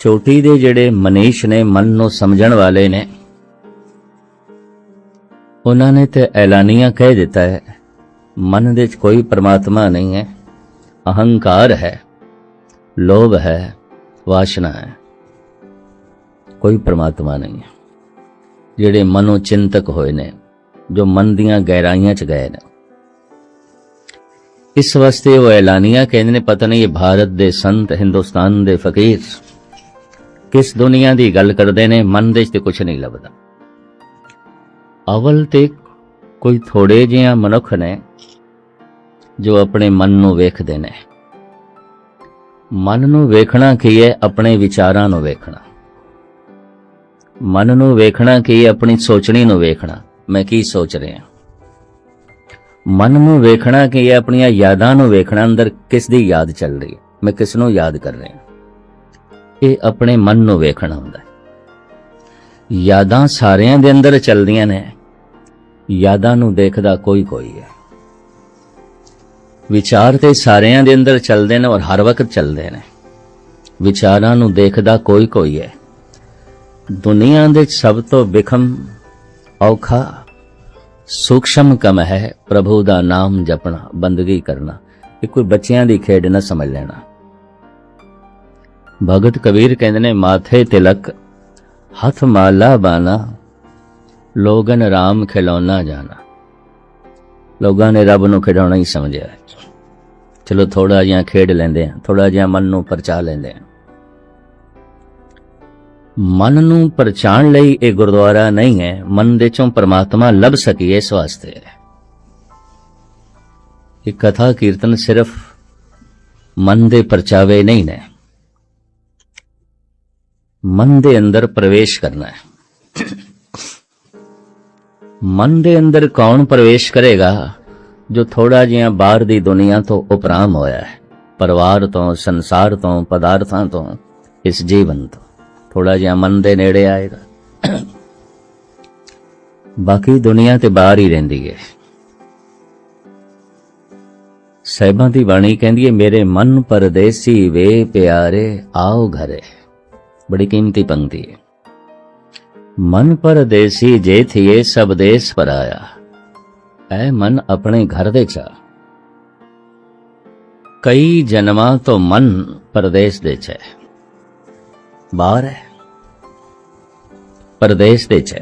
चोटी दे जिहड़े मनीष ने, मन नूं समझण वाले ने, उन्होंने तो ऐलानिया कह दिता है मन दे कोई परमात्मा नहीं है, अहंकार है, लोभ है, वासना है, कोई परमात्मा नहीं है। जिहड़े मनोचिंतक होए ने, जो मन दियां गहराइयां च गए ने, इस वास्ते वो ऐलानिया कहते ने, पता नहीं ये भारत दे संत, हिंदुस्तान दे फकीर किस दुनिया दी गल करदे ने, मन दे ते कुछ नहीं लभदा। अवल ते कोई थोड़े जिहा मनुख ने जो अपने मन नूं वेखदे ने। मन नूं वेखना की है? अपने विचारां नूं वेखना। मन नूं वेखना की है? अपनी सोचनी नूं वेखना, मैं की सोच रहा। मन नूं वेखना की है? अपनियां यादां नूं वेखना, अंदर किस दी याद चल रही है, मैं किस नूं याद कर रहा। ये अपने मन नूं वेखना हुंदा है। यादां सारियां दे अंदर चलदियां ने, यादां नूं देखदा कोई कोई है। विचार ते सारियां दे अंदर चलदे ने और हर वक्त चलदे ने, विचारां नूं देखदा कोई कोई है। दुनिया दे सब तो विखम, औखा, सूक्ष्म कम है प्रभु दा नाम जपना, बंदगी करना। ये कोई बच्चियां दी खेड न समझ लेना। भगत कबीर कहते ने, माथे तिलक हथ माला बाना, लोगन राम खिलौना जाना। लोगों ने रब नूं खिडौना ही समझिया। चलो थोड़ा जिहा खेड लेंदे हैं, थोड़ा जिहा मन नूं परचा लेंदे हैं। मन नूं परचाण लई ये गुरुद्वारा नहीं है, मन दे चों परमात्मा लभ सकीए इस वास्ते। ये कथा कीर्तन सिर्फ मन दे परचावे नहीं ने, मन दे अंदर प्रवेश करना है। मन दे अंदर कौन प्रवेश करेगा? जो थोड़ा जिहा बाहर दी दुनिया तो उपराम होया है, परिवार तो, संसार तो, पदार्थां तो, इस जीवन तो, थोड़ा जिहा मन दे नेड़े आएगा। बाकी दुनिया ते बाहर ही रहिंदी है। साहिबां दी बाणी कहंदी है, मेरे मन परदेसी वे प्यारे आओ घरे। बड़ी कीमती पंक्ति है। मन परदेसी जे थिए सब देश पर आया, ऐ मन अपने घर दे चा। कई जन्मा तो मन परदेश दे च, बाहर है, परदेश दे च।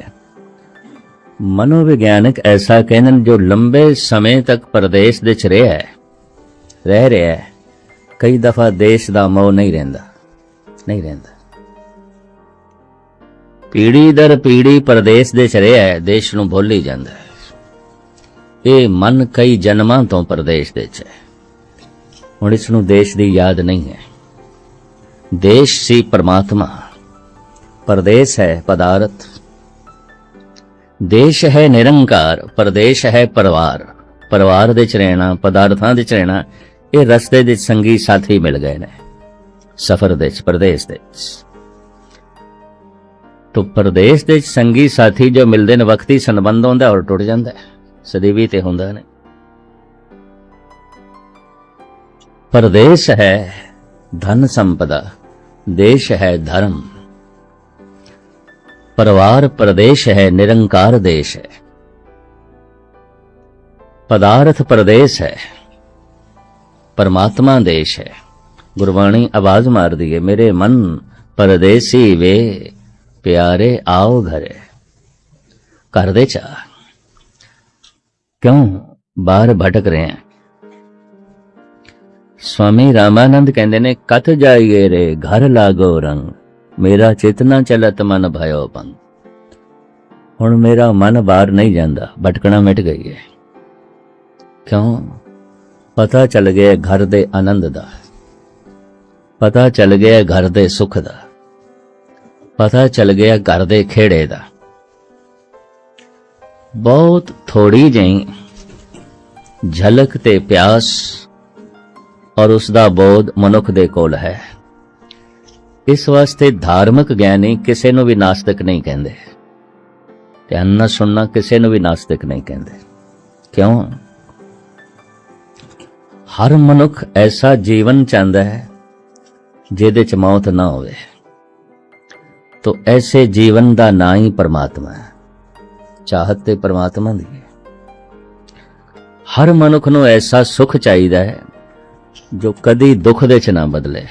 मनोविज्ञानिक ऐसा कहते जो लंबे समय तक परदेश दे च रहा है, कई दफा देश दा मोह नहीं रहिंदा। पीढ़ी दर पीढ़ी परदेश दे च रहा है, देश नूं भुल ही जांदा है। ये मन कई जन्मां तो परदेश दे च है। हुण इस नूं देश दी याद नहीं है। देश सी परमात्मा, परदेश है पदार्थ। देश है निरंकार, परदेश है परिवार। परिवार दे च रहना, पदार्थां दे च रहना। ये रस्ते दे संगी साथी मिल गए ने, सफर दे च, परदेश दे च। तो परदेश दे संगी साथी जो मिलते ने, वक्ती संबंध होंदा और टुट जाता है, सदैवी ते होंदा नहीं। परदेश है धन संपदा, देश है धर्म। परिवार परदेश है, निरंकार देश है। पदार्थ परदेश है, परमात्मा देश है। गुरबाणी आवाज मार दी है, मेरे मन परदेसी वे प्यारे आओ घरे। घर दे चा क्यों बाहर भटक रहे हैं? स्वामी रामानंद कहते ने, कत जाइए रे घर लागो रंग, मेरा चेतना चलत मन भयो पंग। हुण मेरा मन बाहर नहीं जाता, भटकना मिट गई है। क्यों? पता चल गया घर दे आनंद दा, पता चल गया घर दे सुख दा, पता चल गया घर दे खेड़े दा। बहुत थोड़ी जही झलक ते प्यास और उसका बोध मनुख दे कोल है। इस वास्ते धार्मिक ज्ञानी किसी नूं भी नास्तिक नहीं कहते। ध्यान ना सुनना, किसी नूं भी नास्तिक नहीं कहते। क्यों? हर मनुख ऐसा जीवन चाहता है जिहदे च मौत ना होवे। तो ऐसे जीवन का ना ही परमात्मा है। चाहत ते परमात्मा दी है। हर मनुख नूं ऐसा सुख चाहिदा है जो कदी दुख दे च ना बदले।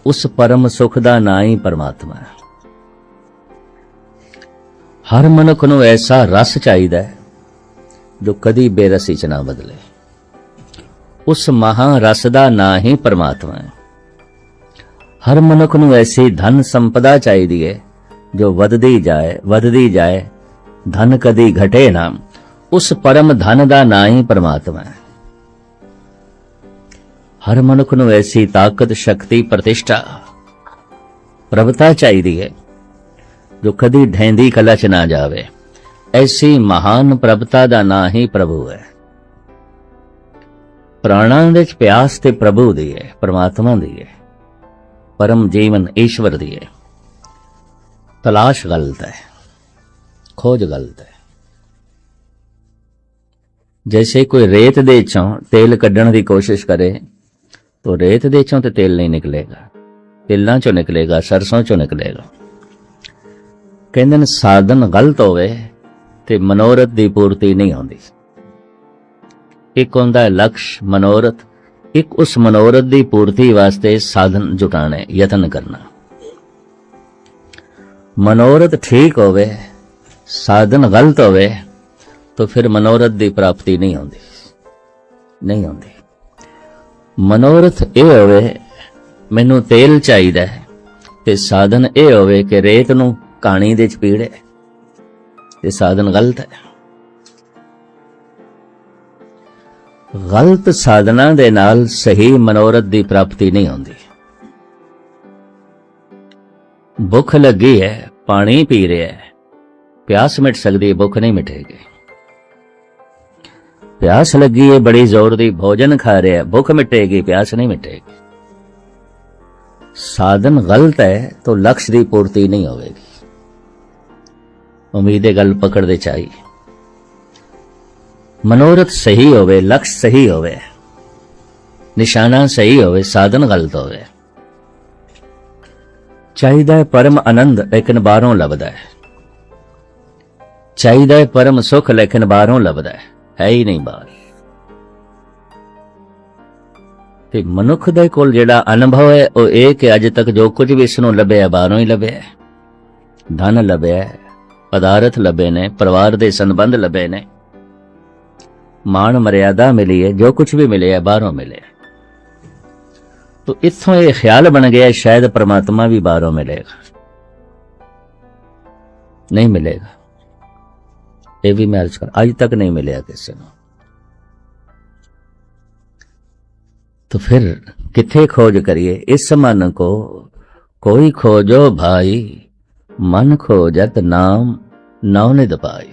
उस परम सुख का ना ही परमात्मा है। हर मनुख नूं ऐसा रस चाहिदा है जो कदी बेरसी च ना बदले। उस महारस का ना ही परमात्मा है। हर मनुख नूं ऐसी धन संपदा चाहिदी है जो वधदी जाए धन कदी घटे ना। उस परम धन का ना ही परमात्मा है। हर मनुख नूं ऐसी ताकत शक्ति प्रतिष्ठा प्रभुता चाहिदी है जो कदी ढैंदी कला च ना जावे। ऐसी महान प्रभुता का ना ही प्रभु है। प्राणां दे च प्यास ते प्रभु दी है, परमात्मा दी है, परम जीवन ईश्वर दी है। तलाश गलत है, खोज गलत है। जैसे कोई रेत दे चों तेल कड्ढण दी कोशिश करे तो रेत दे चों ते तेल नहीं निकलेगा, तिलां चों निकलेगा, सरसों चों निकलेगा। कहंदे ने साधन गलत होवे ते मनोरथ दी पूर्ति नहीं होंदी। एक होंदा है लक्ष्य मनोरथ, एक उस मनोरथ दी पूर्ति वास्ते साधन जुटाने यतन करना। मनोरथ ठीक होवे साधन गलत होवे तो फिर मनोरथ दी प्राप्ति नहीं होंदी। मनोरथ ये होवे मैनू तेल चाहिदा है ते साधन ये होवे कि रेत नू कहानी दे च पीड़े, ये साधन गलत है। गलत साधना दे नाल सही मनोरथ दी प्राप्ति नहीं होंदी। भुख लगी है पानी पी रहा है, प्यास मिट सकती है, भुख नहीं मिटेगी। प्यास लगी है बड़ी जोर दी, भोजन खा रहा है, भुख मिटेगी, प्यास नहीं मिटेगी। साधन गलत है तो लक्ष्य की पूर्ति नहीं होगी। उम्मीद गल पकड़ दे चाहिए। मनोरथ सही होवे, लक्ष्य सही होवे, निशाना सही होवे, साधन गलत होवे। चाहिदा है परम आनंद लेकिन बाहरों लभदा है। चाहिदा है परम सुख लेकिन बाहरों लभदा है ही नहीं बाहर। ते मनुख दे कोल जिहड़ा अनुभव है वो ये कि अज तक जो कुछ भी इसनों लभ्या बाहरों ही लभ्या है। धन लभ्या है, पदार्थ लभे ने, परिवार दे संबंध लभे ने, मान मर्यादा मिली है, जो कुछ भी मिले है बाहरों मिले। तो इत्थों ये ख्याल बन गया शायद परमात्मा भी बाहरों मिलेगा। नहीं मिलेगा, ये भी मैं अर्ज कर आज तक नहीं मिलेगा किसी को। तो फिर किथे खोज करिए इस मन को, कोई खोजो भाई मन खोजत नाम नौ निध पाई।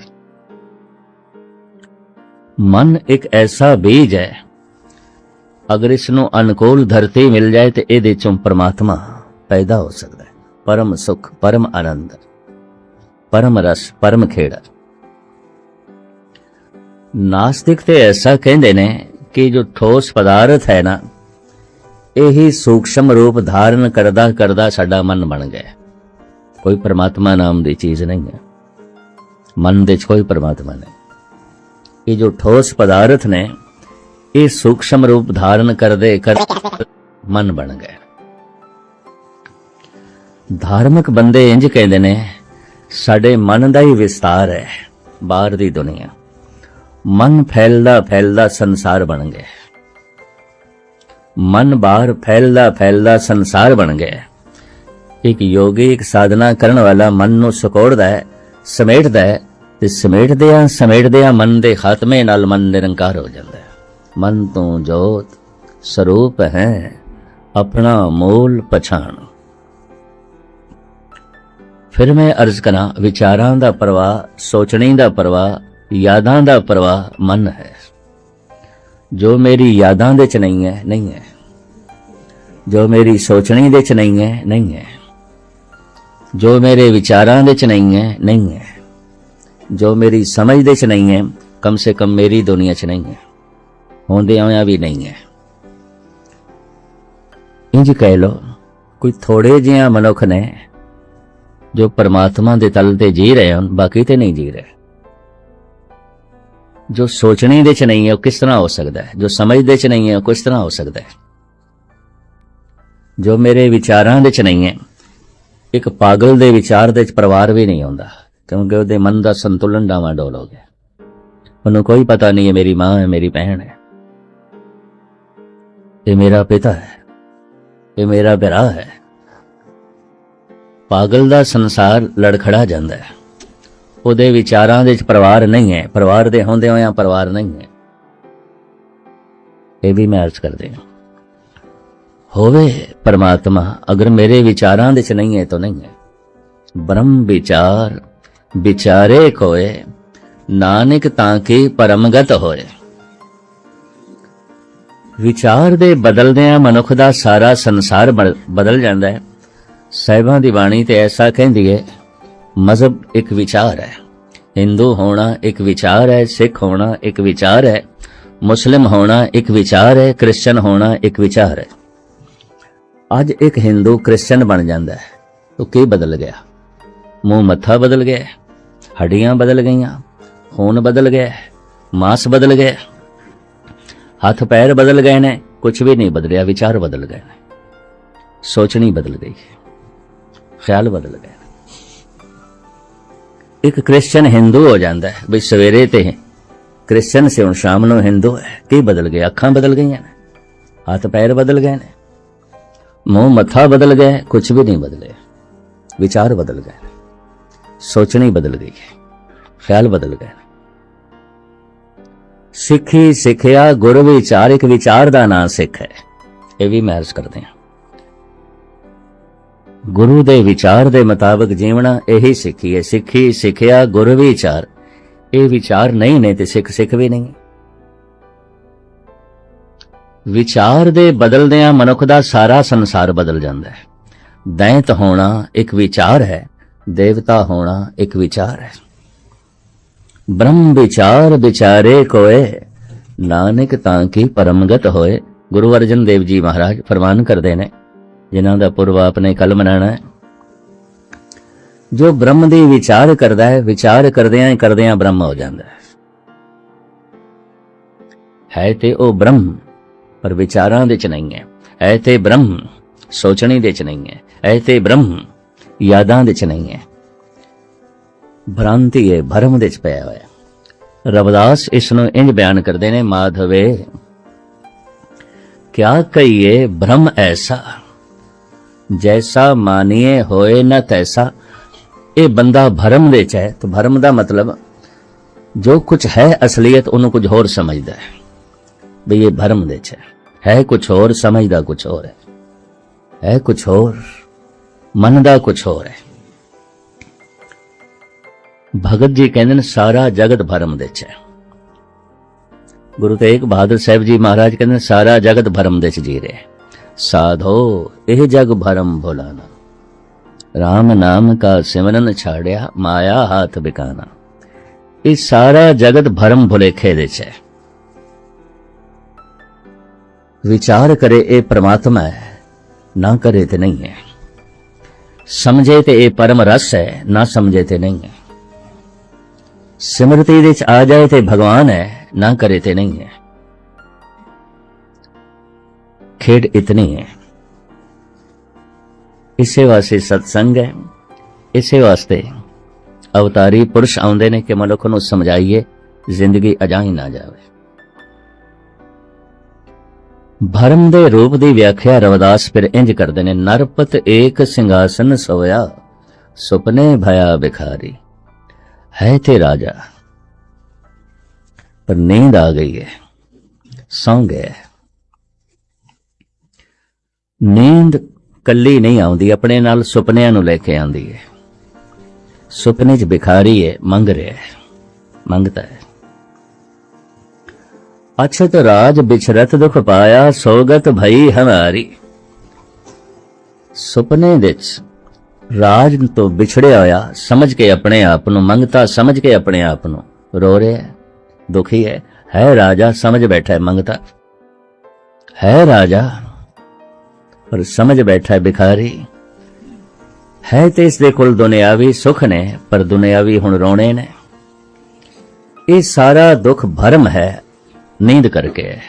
मन एक ऐसा बीज है, अगर इसनों अनुकूल धरती मिल जाए तो ये चों परमात्मा पैदा हो सकता है। परम सुख, परम आनंद, परम रस, परम खेड़ा। नास्तिक ते ऐसा कहते ने कि जो ठोस पदार्थ है ना, यही सूक्ष्म रूप धारण करदा करदा साडा मन बन गया। कोई परमात्मा नाम दी चीज नहीं है मन दे, कोई परमात्मा नहीं। ये जो ठोस पदार्थ ने ये सूक्ष्म रूप धारण कर दे कर मन बन गए। धार्मिक बंदे इंज कहते ने साडे मन दा ही विस्तार है बाहर दी दुनिया। मन फैलदा फैलदा संसार बन गया। मन बाहर फैलदा फैलदा संसार बन गया। एक योगी एक साधना करने वाला मन नूं सकोड़दा है, समेटदा है, ते समेटदिया मन दे खात्मे नाल मन निरंकार हो जाता है। मन तू जोत स्वरूप है अपना मूल पछाण। फिर मैं अर्ज करा विचारां दा प्रवाह, सोचने दा प्रवाह, यादां दा प्रवाह मन है। जो मेरी यादां दे च नहीं है, नहीं है। जो मेरी सोचने दे च नहीं है, नहीं है। जो मेरे विचारां दे च नहीं है, नहीं है। जो मेरी समझ दे च नहीं है, कम से कम मेरी दुनिया च नहीं है, होंदे होया भी नहीं है। इंज कह लो कोई थोड़े जिहा मनुख ने जो परमात्मा दे तल ते जी रहे हैं बाकी ते नहीं जी रहे। जो सोचने दे च नहीं है वो किस तरह हो सकता है, जो समझदे च नहीं है वो किस तरह हो सकता है, जो मेरे विचारां दे च नहीं है। एक पागल दे विचार दे च परिवार भी नहीं होंदा, क्योंकि ਉਹਦੇ मन का संतुलन डावाडोल हो गया। उन्हें कोई पता नहीं है मेरी मां है, मेरी बहन है, ये मेरा पिता है, ये मेरा भरा है। पागल दा संसार लड़खड़ा जाता है, ਉਹਦੇ विचारां दे च परिवार नहीं है, परिवार दे होंदे होया परिवार नहीं है। ये भी मैं अर्ज कर दें, होवे परमात्मा अगर मेरे विचारां दे च नहीं है तो नहीं है। ब्रह्म विचार विचारे कोय, नानक ताके परमगत होए। विचार दे बदलदियां मनुख दा सारा संसार बदल जाता है। साहिबां दी बाणी ते ऐसा कहंदी है, मजहब एक विचार है, हिंदू होना एक विचार है, सिख होना एक विचार है, मुस्लिम होना एक विचार है, क्रिश्चियन होना एक विचार है। आज एक हिंदू क्रिश्चियन बन जाता है तो की बदल गया? मुंह मत्था बदल गया, हड्डियां बदल गईयां, खून बदल गया, मांस बदल गया, हाथ पैर बदल गए ने, कुछ भी नहीं बदलिया, विचार बदल गए ने, सोचनी बदल गई, ख्याल बदल गए। एक क्रिश्चियन हिंदू हो जाता है, भाई सवेरे ते क्रिश्चियन से हुण शाम नूं हिंदू है, की बदल गया? अखां बदल गई ने, हाथ पैर बदल गए ने, मुंह मत्था बदल गए, कुछ भी नहीं बदले, विचार बदल गए, सोचनी बदल गई, ख्याल बदल गए। सिखी सिखिया गुरु विचार, एक विचार दा नाम सिख है, ये भी मैं अर्ज करते हैं। गुरु दे विचार दे मुताबिक जीवना यही सिखी है। सिखी सिखिया गुरु विचार, ये विचार नहीं ने ते सिख सिख भी नहीं। विचार दे बदलदियां मनुख दा सारा संसार बदल जाता है। दैंत होना एक विचार है, देवता होना एक विचार है। ब्रह्म विचार विचारे कोय, नानक तांकी परमगत होए। गुरु अर्जन देव जी महाराज फरमान करते हैं, जिन्हां दा पुरब आपने कल मनाना है, जो ब्रह्म दी विचार करता है, विचार करदियां करदियां ब्रह्म हो जाता है ते ओ ब्रह्म, पर विचारां दे च नहीं है ते ब्रह्म, सोचनी दे च नहीं है ते ब्रह्म, यादां दे च नहीं है, भ्रांति है, भरम दे च पिया होया। रविदास इसनूं इंज बयान करते ने, माधवे क्या कहिए भ्रम ऐसा, जैसा मानिए होए न तैसा। ये बंदा भरम दे च है, तो भरम दा मतलब जो कुछ है असलियत उन्होंने कुछ होर समझदा है, भी ये भरम दे च है कुछ होर, समझदा कुछ होर है कुछ होर, मनदा कुछ होर है। भगत जी कहते हैं सारा जगत भरम दे च है। गुरु तेग बहादुर साहब जी महाराज कहते हैं सारा जगत भरम दे च जी रहे। साधो यह जग भरम भुलाना, राम नाम का सिमरन छाड़िया, माया हाथ बिकाना। इस सारा जगत भरम भुलेखे दे च है। विचार करे ये परमात्मा है, ना करे ते नहीं है। समझे ते ये परम रस है, ना समझे ते नहीं है। सिमरती दे च आ जाए ते भगवान है, ना करे ते नहीं है। खेड इतनी है। इसे वास्ते सत्संग है, इसे वास्ते अवतारी पुरुष आउंदे ने कि मनुख नूं समझाइए, जिंदगी अजाई ना जाए। भरम दे रूप दी व्याख्या रविदास फिर इंज करते ने, नरपत एक सिंहासन सोया, सुपने भया भिखारी। है थे राजा पर नींद आ गई है, सौ गए। नींद कली नहीं आउंदी, अपने नाल सुपनियां नूं लेके आंदी है। सुपने च भिखारी है, मंग रहा है, मंगता है। अछत राज बिछरत दुख पाया, सोगत भई हमारी। सुपने विच राज तो बिछड़िया होया समझ के अपने आप नूं, मंगता समझ के अपने आप नूं रो रहा है, दुखी है राजा समझ बैठा है, मंगता है राजा पर समझ बैठा है भिखारी। है तो इसके कोल दुनियावी सुख ने, पर दुनियावी हुण रोने ने। ये सारा दुख भरम है, नींद करके है।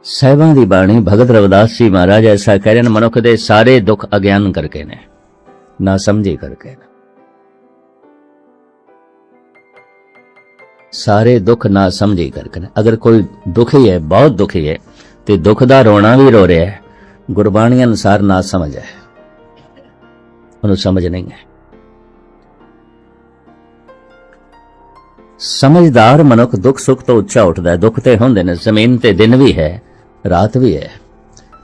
साहिबां दी बाणी भगत रविदास जी महाराज ऐसा कह रहे हैं, मनुख दे सारे दुख अज्ञान करके ने, ना समझी करके ने। सारे दुख ना समझी करके ने। अगर कोई दुखी है, बहुत दुखी है, तो दुख दा रोना भी रो रहा है, गुरबाणी अनुसार ना समझ है, उन्हें समझ नहीं है। समझदार मनुख दुख सुख तो उच्चा उठता है। दुख ते होंदे ने, जमीन ते दिन भी है, रात भी है,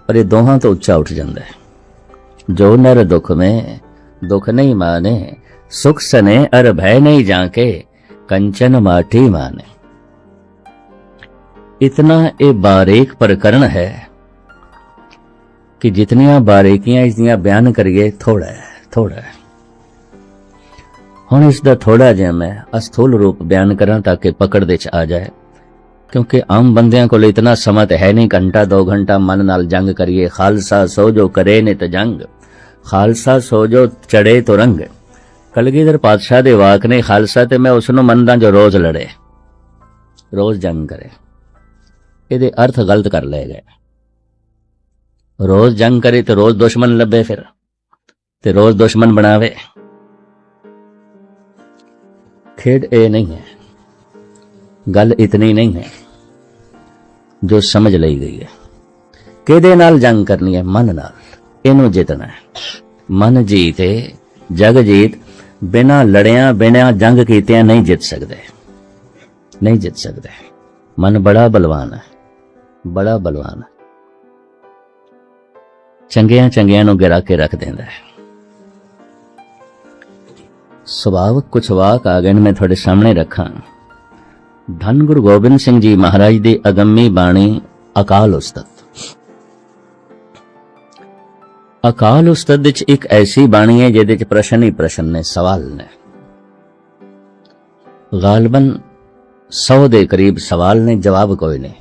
पर ये दोहां तो उच्चा उठ जाता है। जो नर दुख में दुख नहीं माने, सुख सने अर भय नहीं जाके, कंचन माटी माने। इतना ये बारीक प्रकरण है कि जितनियां बारीकियां इसदियां बयान करिए थोड़ा है, थोड़ा है। हुण इसका थोड़ा जिहा मैं अस्थूल रूप बयान करा ताकि पकड़ दे च आ जाए, क्योंकि आम बंदियां को इतना समा तो है नहीं, घंटा 2 घंटा मन नाल जंग करिए। खालसा सो जो करे नित जंग, खालसा सो जो चढ़े तो रंग। कलगीधर पातशाह दे वाक ने, खालसा ते मैं उसनों मनदा जो रोज लड़े, रोज जंग करे। ये अर्थ गलत कर ले गए। रोज जंग करे तो रोज दुश्मन लभे, फिर ते रोज दुश्मन बनावे। खेड ए नहीं है, गल इतनी नहीं है जो समझ ली गई है। किहदे नाल जंग करनी है? मन नाल, इनू जितना है। मन जीते जग जीत, बिना लड़िया बिना जंग कीतिया नहीं जित सकते, नहीं जित सकते। मन बड़ा बलवान है, बड़ा बलवान है, चंगिया चंगिया नूं गिरा के रख देंदा है। सुभाव कुछ वाक आ गए, मैं थोड़े सामने रखा। धन गुरु गोबिंद सिंह जी महाराज दी अगम्मी बाणी अकाल उस्तत। अकाल उस्तत विच एक ऐसी बाणी है जिहदे च प्रश्न ही प्रश्न ने, सवाल ने। गालबन 100 दे करीब सवाल ने, जवाब कोई नहीं।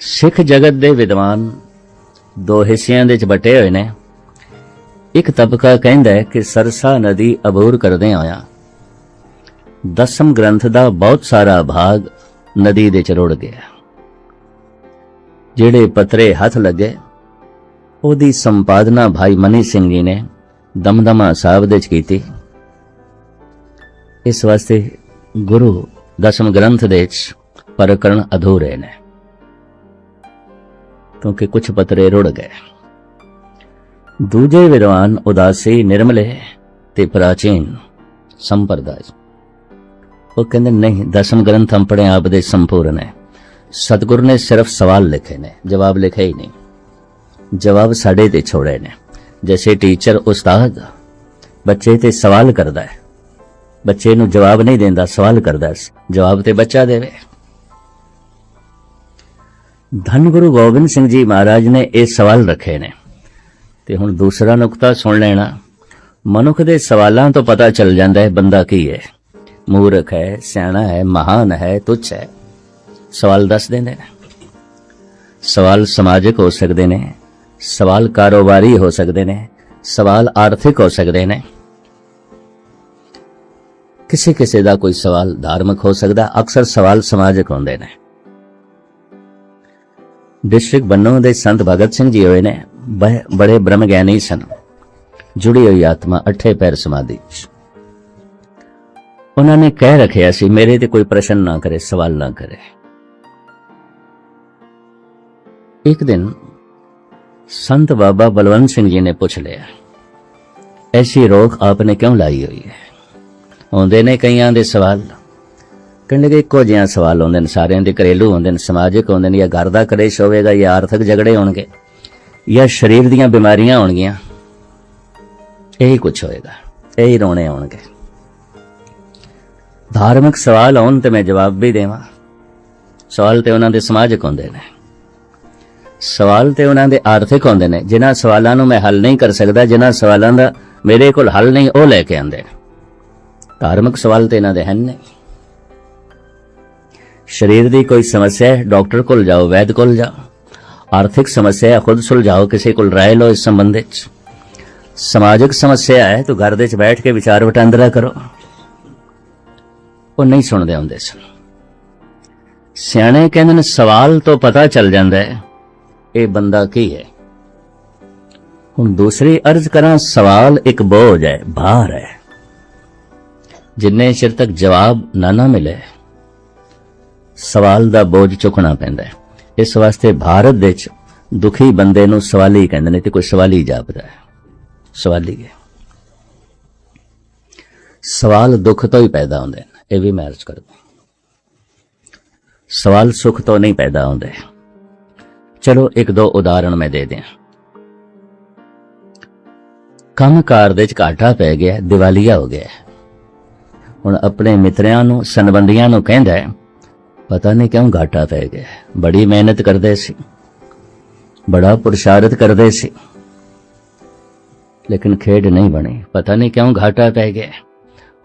सिख जगत दे विद्वान 2 हिस्सियां दे च बटे हुए ने। एक तबका कहंदा है कि सरसा नदी अबूर करदे आया 10ਮ ग्रंथ दा बहुत सारा भाग नदी दे च रुड़ गया। जेड़े पत्रे हथ लगे ओदी संपादना भाई मनी सिंह जी ने दमदमा साहब दे च कीती। इस वास्ते गुरु 10ਮ ग्रंथ दे च प्रकरण अधूरे ने, क्योंकि कुछ पत्रे रुड़ गए। दूजे विद्वान उदासी निर्मले ते प्राचीन संप्रदाय, वो कहते नहीं 10ਮ ग्रंथ अपने आप दे संपूर्ण है। सतगुरु ने सिर्फ सवाल लिखे ने, जवाब लिखे ही नहीं। जवाब साढ़े ते छोड़े ने। जैसे टीचर उस्ताद बच्चे ते सवाल करता है, बच्चे नू जवाब नहीं देंदा, सवाल करता है, जवाब ते बच्चा देवे। धन गुरु गोबिंद सिंह जी महाराज ने ये सवाल रखे ने। ते हुण दूसरा नुकता सुन लेना। मनुख दे सवालों तो पता चल जाता है बंदा की है, मूर्ख है, सियाणा है, महान है, तुच्छ है। सवाल दस देंदे ने। सवाल समाजिक हो सकते ने, सवाल कारोबारी हो सकते ने, सवाल आर्थिक हो सकते ने, किसी किसी का कोई सवाल धार्मिक हो सकता। अक्सर सवाल समाजिक होंदे ने। डिस्ट्रिक्ट बन्नों दे संत भगत सिंह जी होए ने, बड़े ब्रह्म ज्ञानी सन, जुड़ी हुई आत्मा, 8 पैर समाधि। उन्होंने कह रखे सी मेरे ते कोई प्रश्न ना करे, सवाल ना करे। एक दिन संत बाबा बलवंत सिंह जी ने पूछ लिया, ऐसी रोक आपने क्यों लाई हुई है? आउंदे ने कईयां दे सवाल, कहने लगे इक्को जिहा सवाल आउंदे ने, सारियां दे घरेलू आउंदे ने, समाजिक आउंदे ने, या घर दा कलेश होवेगा, या आर्थिक झगड़े होणगे, या शरीर दीयां बीमारियां होणगियां, यही कुछ होएगा, यही रोने आउणगे। धार्मिक सवाल आउण ते मैं जवाब भी देवां। सवाल ते उन्हां दे समाजिक होंदे ने, सवाल ते उन्हां दे आर्थिक होंदे ने। जिन्हां सवालां नूं मैं हल नहीं कर सकदा, जिन्हां सवालां दा मेरे कोल हल नहीं, ਉਹ ਲੈ ਕੇ आंदे ने। धार्मिक सवाल ते इन्हां दे हैं नहीं। शरीर दी कोई समस्या है, डॉक्टर कोल जाओ, वैद कोल जाओ। आर्थिक समस्या है खुद सुलझाओ, किसी को राय लो इस संबंध विच। समाजिक समस्या है तो घर दे च बैठ के विचार वटांदरा करो। वो नहीं सुनते आउंदे सन। सियाणे कहंदे ने सवाल तो पता चल जांदा है ये बंदा की है। हुण दूसरी अर्ज करा, सवाल एक बोझ है, भार है, जिन्ने चिर तक जवाब ना मिले सवाल दा बोझ चुकना पैंदा है। इस वास्ते भारत दे च दुखी बंदे नूं सवाली कहंदे ने, ते कोई सवाली जापदा है, सवाली है। सवाल दुख तो ही पैदा होंदे ने, ये भी मैं अर्ज करदा। सवाल सुख तो नहीं पैदा होंदे। चलो एक दो उदाहरण मैं दे दियां। काम कार दे च घाटा पै गया, दिवालिया हो गया। हुण अपने मित्रियां नूं संबंधियां नूं कहंदा है पता नहीं क्यों घाटा पै गया, बड़ी मेहनत करदे सी, बड़ा पुरुषार्थ करदे सी, लेकिन खेड नहीं बनी, पता नहीं क्यों घाटा पै गया।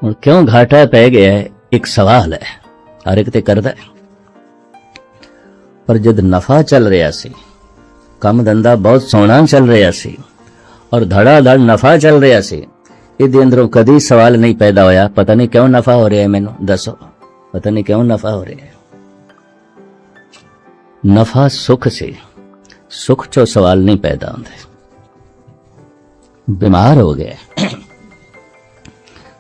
हुण क्यों घाटा पै गया एक सवाल है, हर एक ते करदा है। पर जद नफा चल रहा सी, काम धंधा बहुत सोहना चल रहा सी और धड़ाधड़ नफा चल रहा सी, इहदे अंदरों कदी सवाल नहीं पैदा होया पता नहीं क्यों नफा हो रहा है, मैनू दसो पता नहीं क्यों नफा हो रहा है। नफा सुख से, सुख चो सवाल नहीं पैदा होंदे। बीमार हो गए,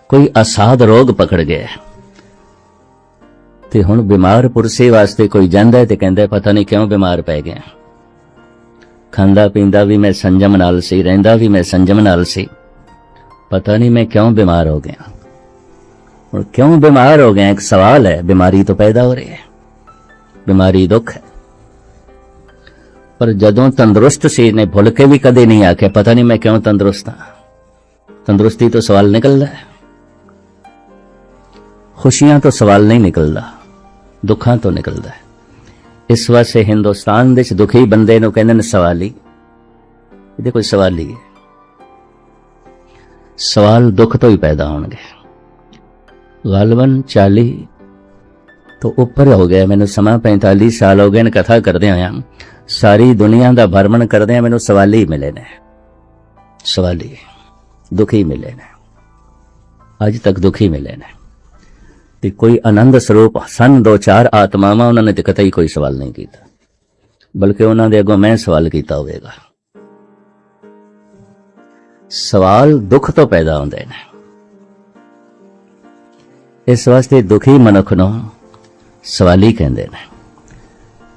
कोई असाध रोग पकड़ गया ते हुण बीमार पुरसे वास्ते कोई जांदा है ते कहंदा है पता नहीं क्यों बीमार पै गया। खांदा पींदा भी मैं संजम नाल सी, रहिंदा भी मैं संजम नाल सी, पता नहीं मैं क्यों बीमार हो गया। और क्यों बीमार हो गया एक सवाल है। बीमारी तो पैदा हो रही है, बीमारी दुख है। पर जदों तंदुरुस्त सी ने भुल के भी कदे नहीं आखे पता नहीं मैं क्यों तंदुरुस्त हाँ। तंदुरुस्ती तो सवाल निकलदा है, खुशियां तो सवाल नहीं निकलदा, दुखां तो निकलदा है। इस वास्ते हिंदुस्तान दे दुखी बंदे नूं कहंदे ने सवाली। ये कोई सवाली है। सवाल दुख तो ही पैदा होणगे। गालबन 40 तो ऊपर हो गया, मैनू समा 45 साल हो गए ने कथा करदे होया, सारी दुनिया दा भ्रमण करदे मैनू सवाली मिले ने, सवाली दुखी मिले ने, अज तक दुखी मिले ने। ते कोई आनंद स्वरूप सन 2-4 आत्मावां उन्होंने ते कतई कोई सवाल नहीं किया, बल्कि उन्होंने दे अगों मैं सवाल किया होवेगा। सवाल दुख तो पैदा होंदे ने। इस वास्ते दुखी मनुख नूं सवाली कहंदे ने।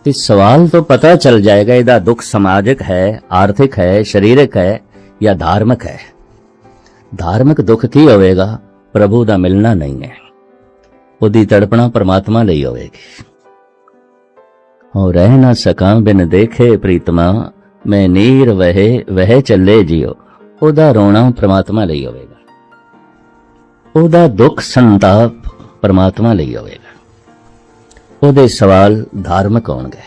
ते सवाल तो पता चल जाएगा इहदा दुख समाजिक है, आर्थिक है, शरीरक है या धार्मिक है। धार्मिक दुख की होवेगा? प्रभु दा मिलना नहीं है, उदी तड़पना परमात्मा लई होवेगी। और रह ना सका बिन देखे प्रीतमा, मैं नीर वहे वह चले जियो, ओदा रोना परमात्मा लई होवेगा, ओदा दुख संताप परमात्मा लई होवेगा, ओदे सवाल धार्मिक होणगे।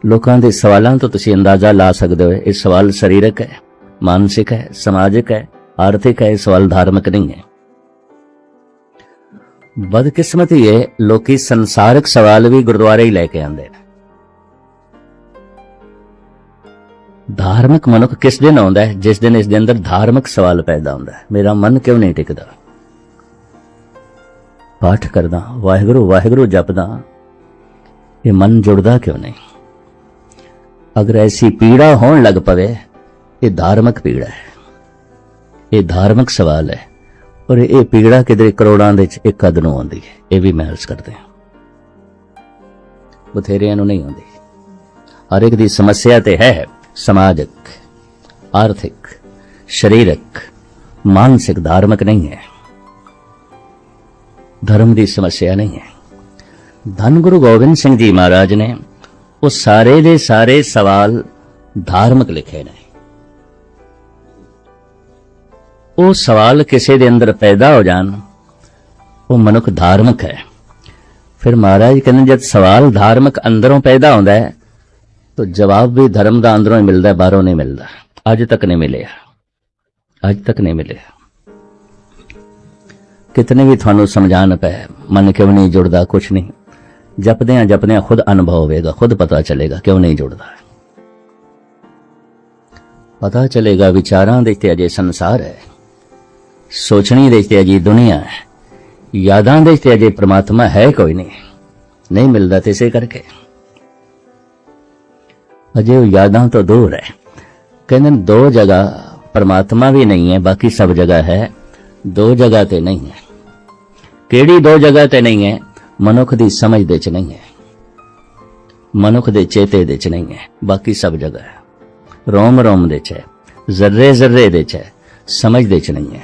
लोकां दे सवालां तो तुसीं अंदाजा ला सकदे हो ये सवाल शरीरक है, मानसिक है, समाजिक है, आर्थिक है, सवाल धार्मिक नहीं है। बदकिस्मती है लोकी संसारिक सवाल भी गुरुद्वारे ही लेके आंदे ने। धार्मिक मनुख किस दिन आउंदा है? जिस दिन इस दे अंदर धार्मिक सवाल पैदा होंदा है, मेरा मन क्यों नहीं टिकदा, पाठ करदा वाहिगुरु वाहिगुरु जपदा, ये मन जुड़दा क्यों नहीं? अगर ऐसी पीड़ा होने लग पवे, ये धार्मिक पीड़ा है, ये धार्मिक सवाल है। और ये पीड़ा किधरे करोड़ां दे च एक कद नूं आउंदी है, ये भी मैं अर्ज करदे हां, बथेरियां नूं नहीं आउंदी। हर एक दी समस्या ते है, समाजिक, आर्थिक, शरीरक, मानसिक, धार्मिक नहीं है। धर्म की समस्या नहीं है। धन गुरु गोबिंद सिंह जी महाराज ने वो सारे दे सारे सवाल धार्मिक लिखे ने। वो सवाल किसी दे अंदर पैदा हो जान, वो मनुख धार्मिक है। फिर महाराज कहते जब सवाल धार्मिक अंदरों पैदा होता है तो जवाब भी धर्म का अंदरों ही मिलता है, बाहरों नहीं मिलता। अज तक नहीं मिले, अज तक नहीं मिले। कितने भी थानू समझान पे मन क्यों नहीं जुड़ता, कुछ नहीं। जपद्या जपद्या खुद अनुभव होगा, खुद पता चलेगा क्यों नहीं जुड़ता। पता चलेगा विचारां दे ते अजे संसार है, सोचनी दे ते अजी दुनिया है, यादां दे ते अजे परमात्मा है कोई नहीं मिलता। तो इसे करके अजे यादां तो दूर है। कहते दो जगह परमात्मा भी नहीं है, बाकी सब जगह है, दो जगह ते नहीं है। केड़ी दो जगह ते नहीं है? मनुख दी समझ दे च नहीं है, मनुख दे चेते दे च नहीं है, बाकी सब जगह है। रोम रोम दे च है, जर्रे जर्रे दे च है, समझ दे च नहीं है।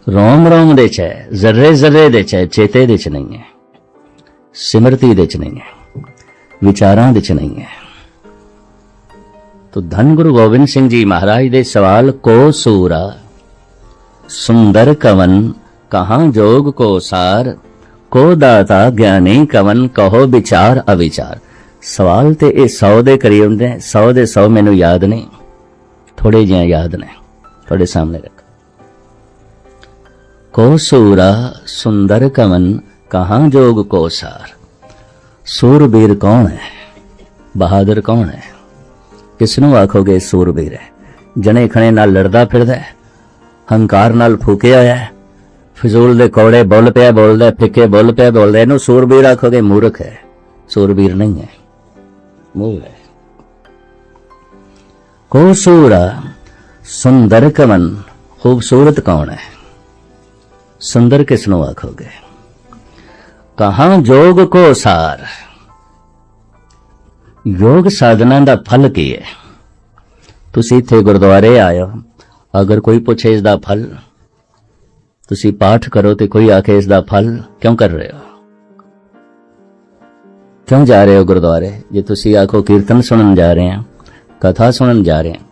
रोम रोम दे च है, जर्रे जर्रे दे च है, चेते दे च नहीं है, सिमरती दे च नहीं है, विचारां दे च नहीं है। तो धन गुरु गोबिंद सिंह जी महाराज दे सवाल को सूरा सुंदर कवन कहां जोग को सार, को दाता ज्ञानी कवन कहो विचार अविचार। सवाल ते ये 100 दे करीब हुंदे, 100 दे 100 मैनू याद नहीं, थोड़े जिहा याद ने, थोड़े सामने रख। को सूरा सुंदर कवन कहां जोग को सार। सूरबीर कौन है, बहादुर कौन है? किसनू आखोगे सूरबीर है? जने खने नाल लड़दा फिरदा है, हंकार नाल फूकिया होया है, फिजूल दे कौड़े बोल पिया बोलदा है, फिक्के बोल पिया बोलदा है, इहनू सूरबीर आखोगे? मूर्ख है, सूरबीर नहीं है, मूर्ख है। को सूरा सुंदर कवन, खूबसूरत कौन है? सुंदर किसनू आखोगे? कहां जोग को सार। योग साधना दा फल की है? तुसी इत्थे गुरुद्वारे आए हो, अगर कोई पूछे इसदा फल, तुसी पाठ करो तो कोई आखे इसदा फल क्यों कर रहे हो, क्यों जा रहे हो गुरुद्वारे? जे तुसी आखो कीर्तन सुनन जा रहे हैं, कथा सुनन जा रहे हैं,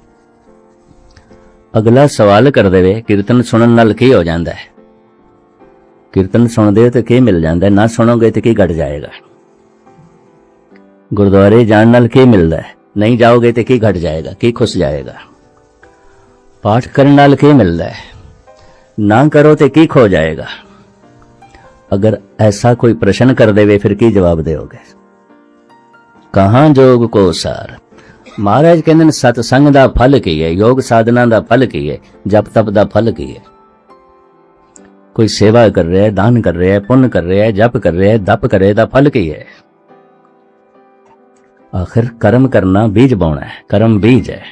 अगला सवाल कर देवे कीर्तन सुनन नाल की हो जांदा है? कीर्तन सुनदे हो तो की मिल जांदा है? ना सुनोगे तो की घट जाएगा? गुरुद्वारे जान नाल की मिलदा है? नहीं जाओगे तो की घट जाएगा, की खुस जाएगा? पाठ करने नाल की मिलदा है? ना करो तो की खो जाएगा? अगर ऐसा कोई प्रश्न कर देवे फिर की जवाब दोगे? कहां जोग को सार। महाराज कहते सतसंग दा फल की है, योग साधना दा फल की है, जप तप दा फल की है। कोई सेवा कर रहा है, दान कर रहा है, पुण्य कर रहा है, जप कर रहा है, दप करे दा फल की है? आखिर कर्म करना बीज बोना है, कर्म बीज है।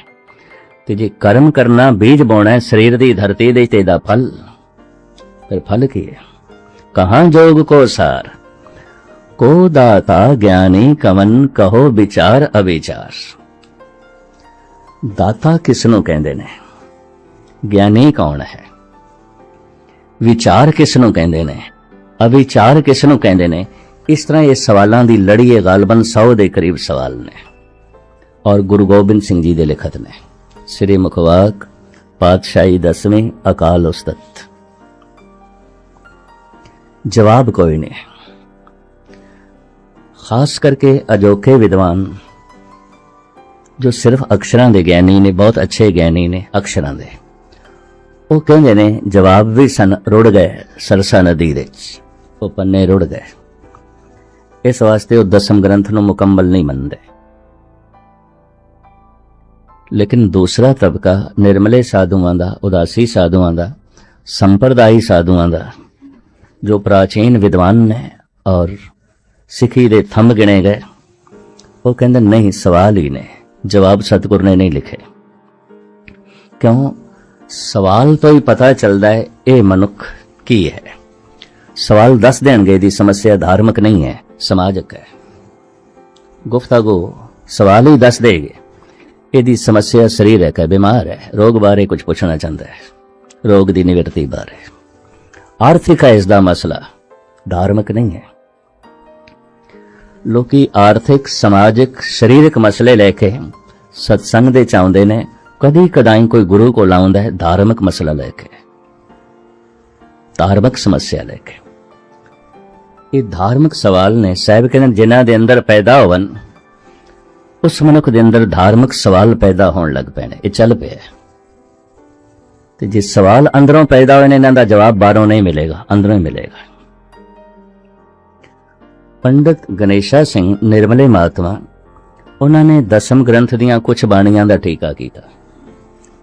तो जे कर्म करना बीज बोना है शरीर दी धरती दे ते दा फल, फिर फल की है? कहां जोग को सार, को दाता ज्ञानी कवन कहो विचार अविचार। दाता किसनों कहंदे ने, ज्ञानी कौन है, विचार किसनों कहंदे ने, अविचार किसनों कहंदे ने? इस तरह ये सवालों की लड़ी है, गालबन 100 के करीब सवाल ने, और गुरु गोबिंद सिंह जी के लिखत ने। श्री मुखवाक पातशाही 10वीं अकाल उस्तत। जवाब कोई नहीं। खास करके अजोखे विद्वान जो सिर्फ अक्षरां दे ज्ञानी ने, बहुत अच्छे ज्ञानी ने अक्षरां दे, वो कहंदे ने जवाब भी सन रुड़ गए सरसा नदी दे, वो पन्ने रुड़ गए। इस वास्ते वो 10म ग्रंथ नूं मुकम्मल नहीं मनते। लेकिन दूसरा तबका निर्मले साधुआं दा, उदासी साधुआं दा, संप्रदायी साधुआं दा, जो प्राचीन विद्वान ने और सिखी दे थंब गिने गए, वो कहंदे नहीं, सवाल ही ने, जवाब सतगुर ने नहीं लिखे। क्यों? सवाल तो ही पता चलता है ये मनुख की है। सवाल दस देंगे दी समस्या धार्मिक नहीं है, समाजक है। गुफ्तगू सवाल ही दस देगे यदि समस्या शरीरक है, बीमार है, रोग बारे कुछ पूछना चाहता है, रोग की निवृत्ति बारे। आर्थिक है इसका मसला, धार्मिक नहीं है। लोकी आर्थिक समाजिक शरीरक मसले लेके सत्संग दे चाहते ने, कदी कदाई कोई गुरु को लाउंदा है धार्मिक मसला लेके, धार्मिक समस्या लेके। ये धार्मिक सवाल ने साहब कहते जिन्हां दे अंदर पैदा होवन, उस मनुख दे अंदर धार्मिक सवाल पैदा होने लग पे ने। ये चल पे ते जे सवाल अंदरों पैदा होने, इन्हां दा जवाब बाहरों नहीं मिलेगा, अंदरों ही मिलेगा। पंडित गणेशा सिंह निर्मले महात्मा उन्होंने दसम ग्रंथ दियां कुछ बाणियां दा टीका कीता।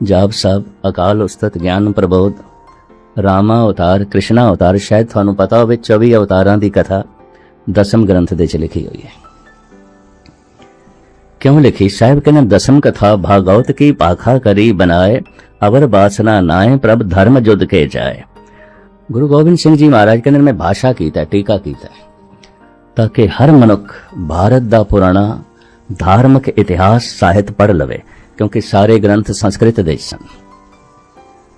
जाप साहब, अकाल उस्तत, ज्ञान प्रबोध, रामा अवतार, कृष्णा अवतार, शायद थानू पता होवे 24 अवतारां दी कथा दसम ग्रंथ दे च लिखी हुई है। क्यों लिखी? साहिब कहने दसम कथा भागवत की पाखा करी बनाए, अवर बासना नाए प्रभ धर्म जुद के जाए। गुरु गोबिंद सिंह जी महाराज कहने मैं भाषा कीता, टीका कीता ताकि हर मनुख भारत दा पुराना धार्मिक इतिहास ਸਾਹਿਤ पढ़ लवे, क्योंकि सारे ग्रंथ संस्कृत दे सन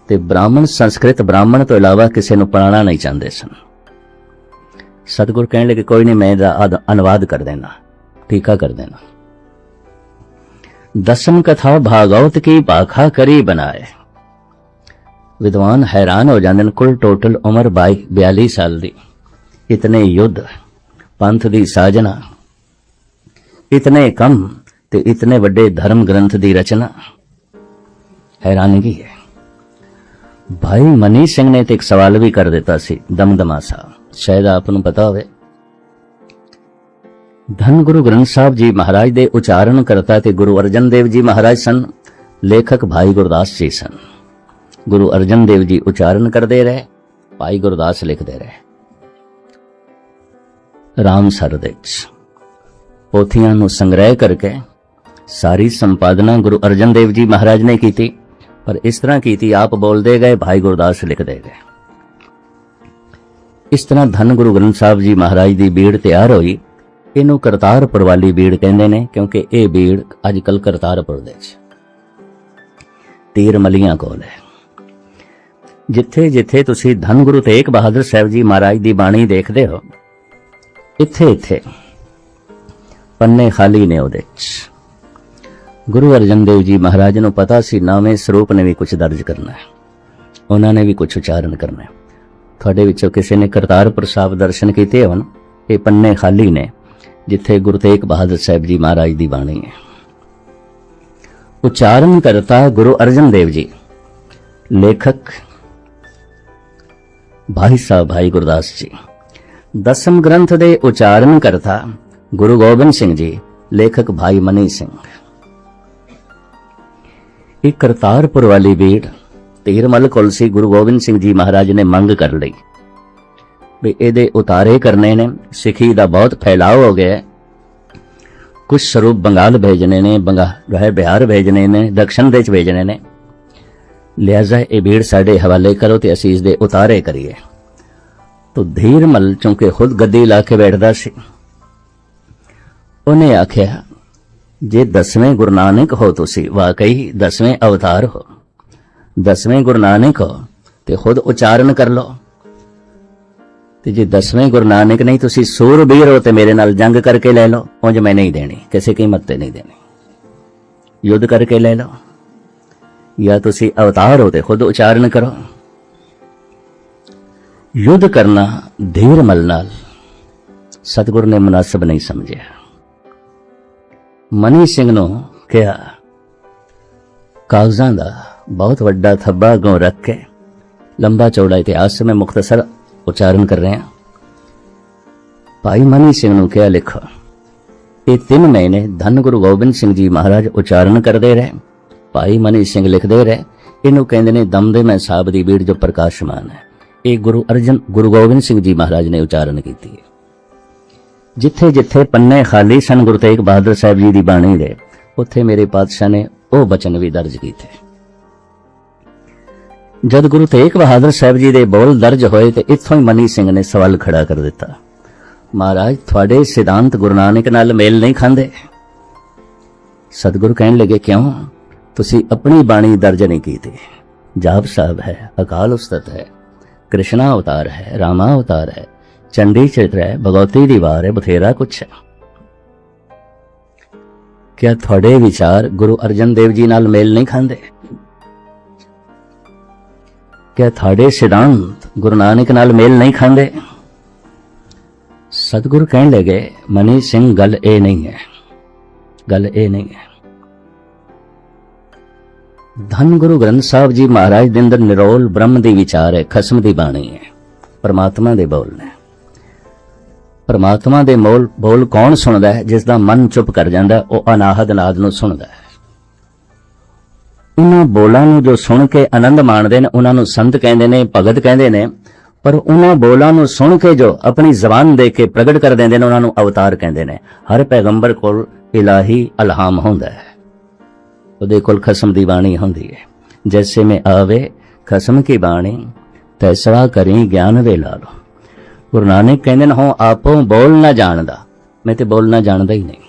ते ब्राह्मण संस्कृत ब्राह्मण तो इलावा किसी नूं पढ़ाना नहीं चाहते सन। सतगुर कहने लगे कोई नहीं, मैं इहदा अनुवाद कर देना, टीका कर देना। दसम कथा भागवत की पाखा करी बनाए। विद्वान हैरान हो जाते हैं। कुल टोटल उम्र 42 साल दी, इतने युद्ध, पंथ दी साजना, इतने कम ते इतने वड्डे धर्म ग्रंथ दी रचना, हैरानगी है। भाई मनी सिंह ने तो एक सवाल भी कर दिता सी, दमदमा सा, शायद आपनू पता होवे। धन गुरु ग्रंथ साहब जी महाराज दे उचारण करता ते गुरु अर्जन देव जी महाराज सन, लेखक भाई गुरदास जी सन। गुरु अर्जन देव जी उचारण करते रहे, भाई गुरदास लिखते रहे। रामसर दे पोथियां नू संग्रह करके सारी संपादना गुरु अर्जन देव जी महाराज ने की, पर इस तरह की आप बोलते गए, भाई गुरदास लिखते गए। इस तरह धन गुरु ग्रंथ साहब जी महाराज की बीड़ तैयार हुई। इनू करतारपुर वाली बीड़ कहते हैं, क्योंकि यह बीड़ अजकल करतारपुर दे तीर मलियां कोल है। जिथे जिथे तुसी धन गुरु तेग बहादुर साहब जी महाराज की बाणी देखते हो, इत्थे इत्थे पन्ने खाली ने उहदे च। गुरु अर्जन देव जी महाराज नूं पता सी नवें स्वरूप ने भी कुछ दर्ज करना है, उन्होंने भी कुछ उचारण करना है। थोड़े विचों किसी ने करतारपुर साहब दर्शन किए होन, ये पन्ने खाली ने जिथे गुरु तेग बहादुर साहब जी महाराज की बाणी है। उचारण करता गुरु अर्जन देव जी, लेखक भाई साहब भाई गुरदास जी। दसम ग्रंथ दे उचारण करता गुरु गोबिंद सिंह जी, लेखक भाई मनी सिंह। एक करतारपुर वाली बीड़ तीरमल कुलसी गुरु गोबिंद सिंह जी महाराज ने मंग कर ली भी एदे उतारे करने ने। सिखी का बहुत फैलाव हो गया, कुछ स्वरूप बंगाल भेजने ने, बिहार भेजने ने, दक्षिण देश भेजने ने, लिहाजा ये भीड़ साढ़े हवाले करो तो असीं इसदे उतारे करिए। तो धीरमल चूंकि खुद गद्दी ला के बैठदा सी, उन्हें आख्या जे 10वें गुरु नानक हो, तुसी वाकई 10वें अवतार हो, 10वें गुरु नानक हो तो खुद उचारण कर लो। ते जे 10वें गुरु नानक नहीं, तुसी सूरबीर हो तो मेरे नाल जंग करके ले लो, उंज मैं नहीं देनी, किसी कीमत ते नहीं देनी, युद्ध करके ले लो, या तुसी अवतार हो तो खुद उचारण करो। युद्ध करना धीरमल नाल सतगुरु ने मुनासिब नहीं समझा। मनी सिंह नूं कहा कागजां दा बहुत वड्डा थब्बा अगों रख के लंबा चौड़ा इतिहास में मुख्तसर उचारण कर रहे हैं। भाई मनी सिंह नूं कहा लिखो। ये 3 महीने धन गुरु गोबिंद सिंह जी महाराज उचारण करते रहे, भाई मनी सिंह लिखते रहे। इनू कहते ने दमदमा साहब की बीड़ जो प्रकाशमान है, ये गुरु गोबिंद सिंह जी महाराज ने उचारण की। जिथे जिथे पन्ने खाली सन गुरु तेग बहादुर साहब जी की बाणी दे, उत्थे मेरे पातशाह ने वो बचन भी दर्ज किए। जब गुरु तेग बहादुर साहब जी के बोल दर्ज होए तो इत्थों ही मनी सिंह ने सवाल खड़ा कर दिता, महाराज थोड़े सिद्धांत गुरु नानक नाल मेल नहीं खांदे। सतगुरु कहने लगे क्यों, तुसी अपनी बाणी दर्ज नहीं की थी। जाप साहब है, अकाल उस्तत है, कृष्णा अवतार है, रामा अवतार है, चंडी चरित्र है, भगवती दी वार है, बथेरा कुछ है। क्या थोड़े विचार गुरु अर्जन देव जी नाल मेल नहीं खांदे? क्या थोड़े सिद्धांत गुरु नानक नाल मेल नहीं खांदे? सतगुरु कहने लगे मनी सिंह गल ए नहीं है, गल ए नहीं है। धन गुरु ग्रंथ साहब जी महाराज दे अंदर निरोल ब्रह्म दी विचार है, खसम दी बाणी है, परमात्मा दे बोल ने। परमात्मा दे बोल कौन सुनदा है? जिस दा मन चुप कर जांदा, वो अनाहद नाद नूं सुनदा है। उन्हां बोलां नूं जो सुन के आनंद माणदे ने, उन्हां नूं संत कहंदे ने, भगत कहंदे ने। पर उन्हां बोलां नूं सुन के जो अपनी जबान दे के प्रगट कर देंदे ने, उन्हां नूं अवतार कहंदे ने। हर पैगंबर कोल इलाही अलहाम हुंदा है, उहदे कोल खसम दी बाणी हुंदी है। जैसे में आवे खसम की बाणी, तैसड़ा करी ज्ञान वे लालो। गुरु नानक कहंदे ने, हों आपों बोल ना जानदा, मैं ते बोलना जानदा ही नहीं।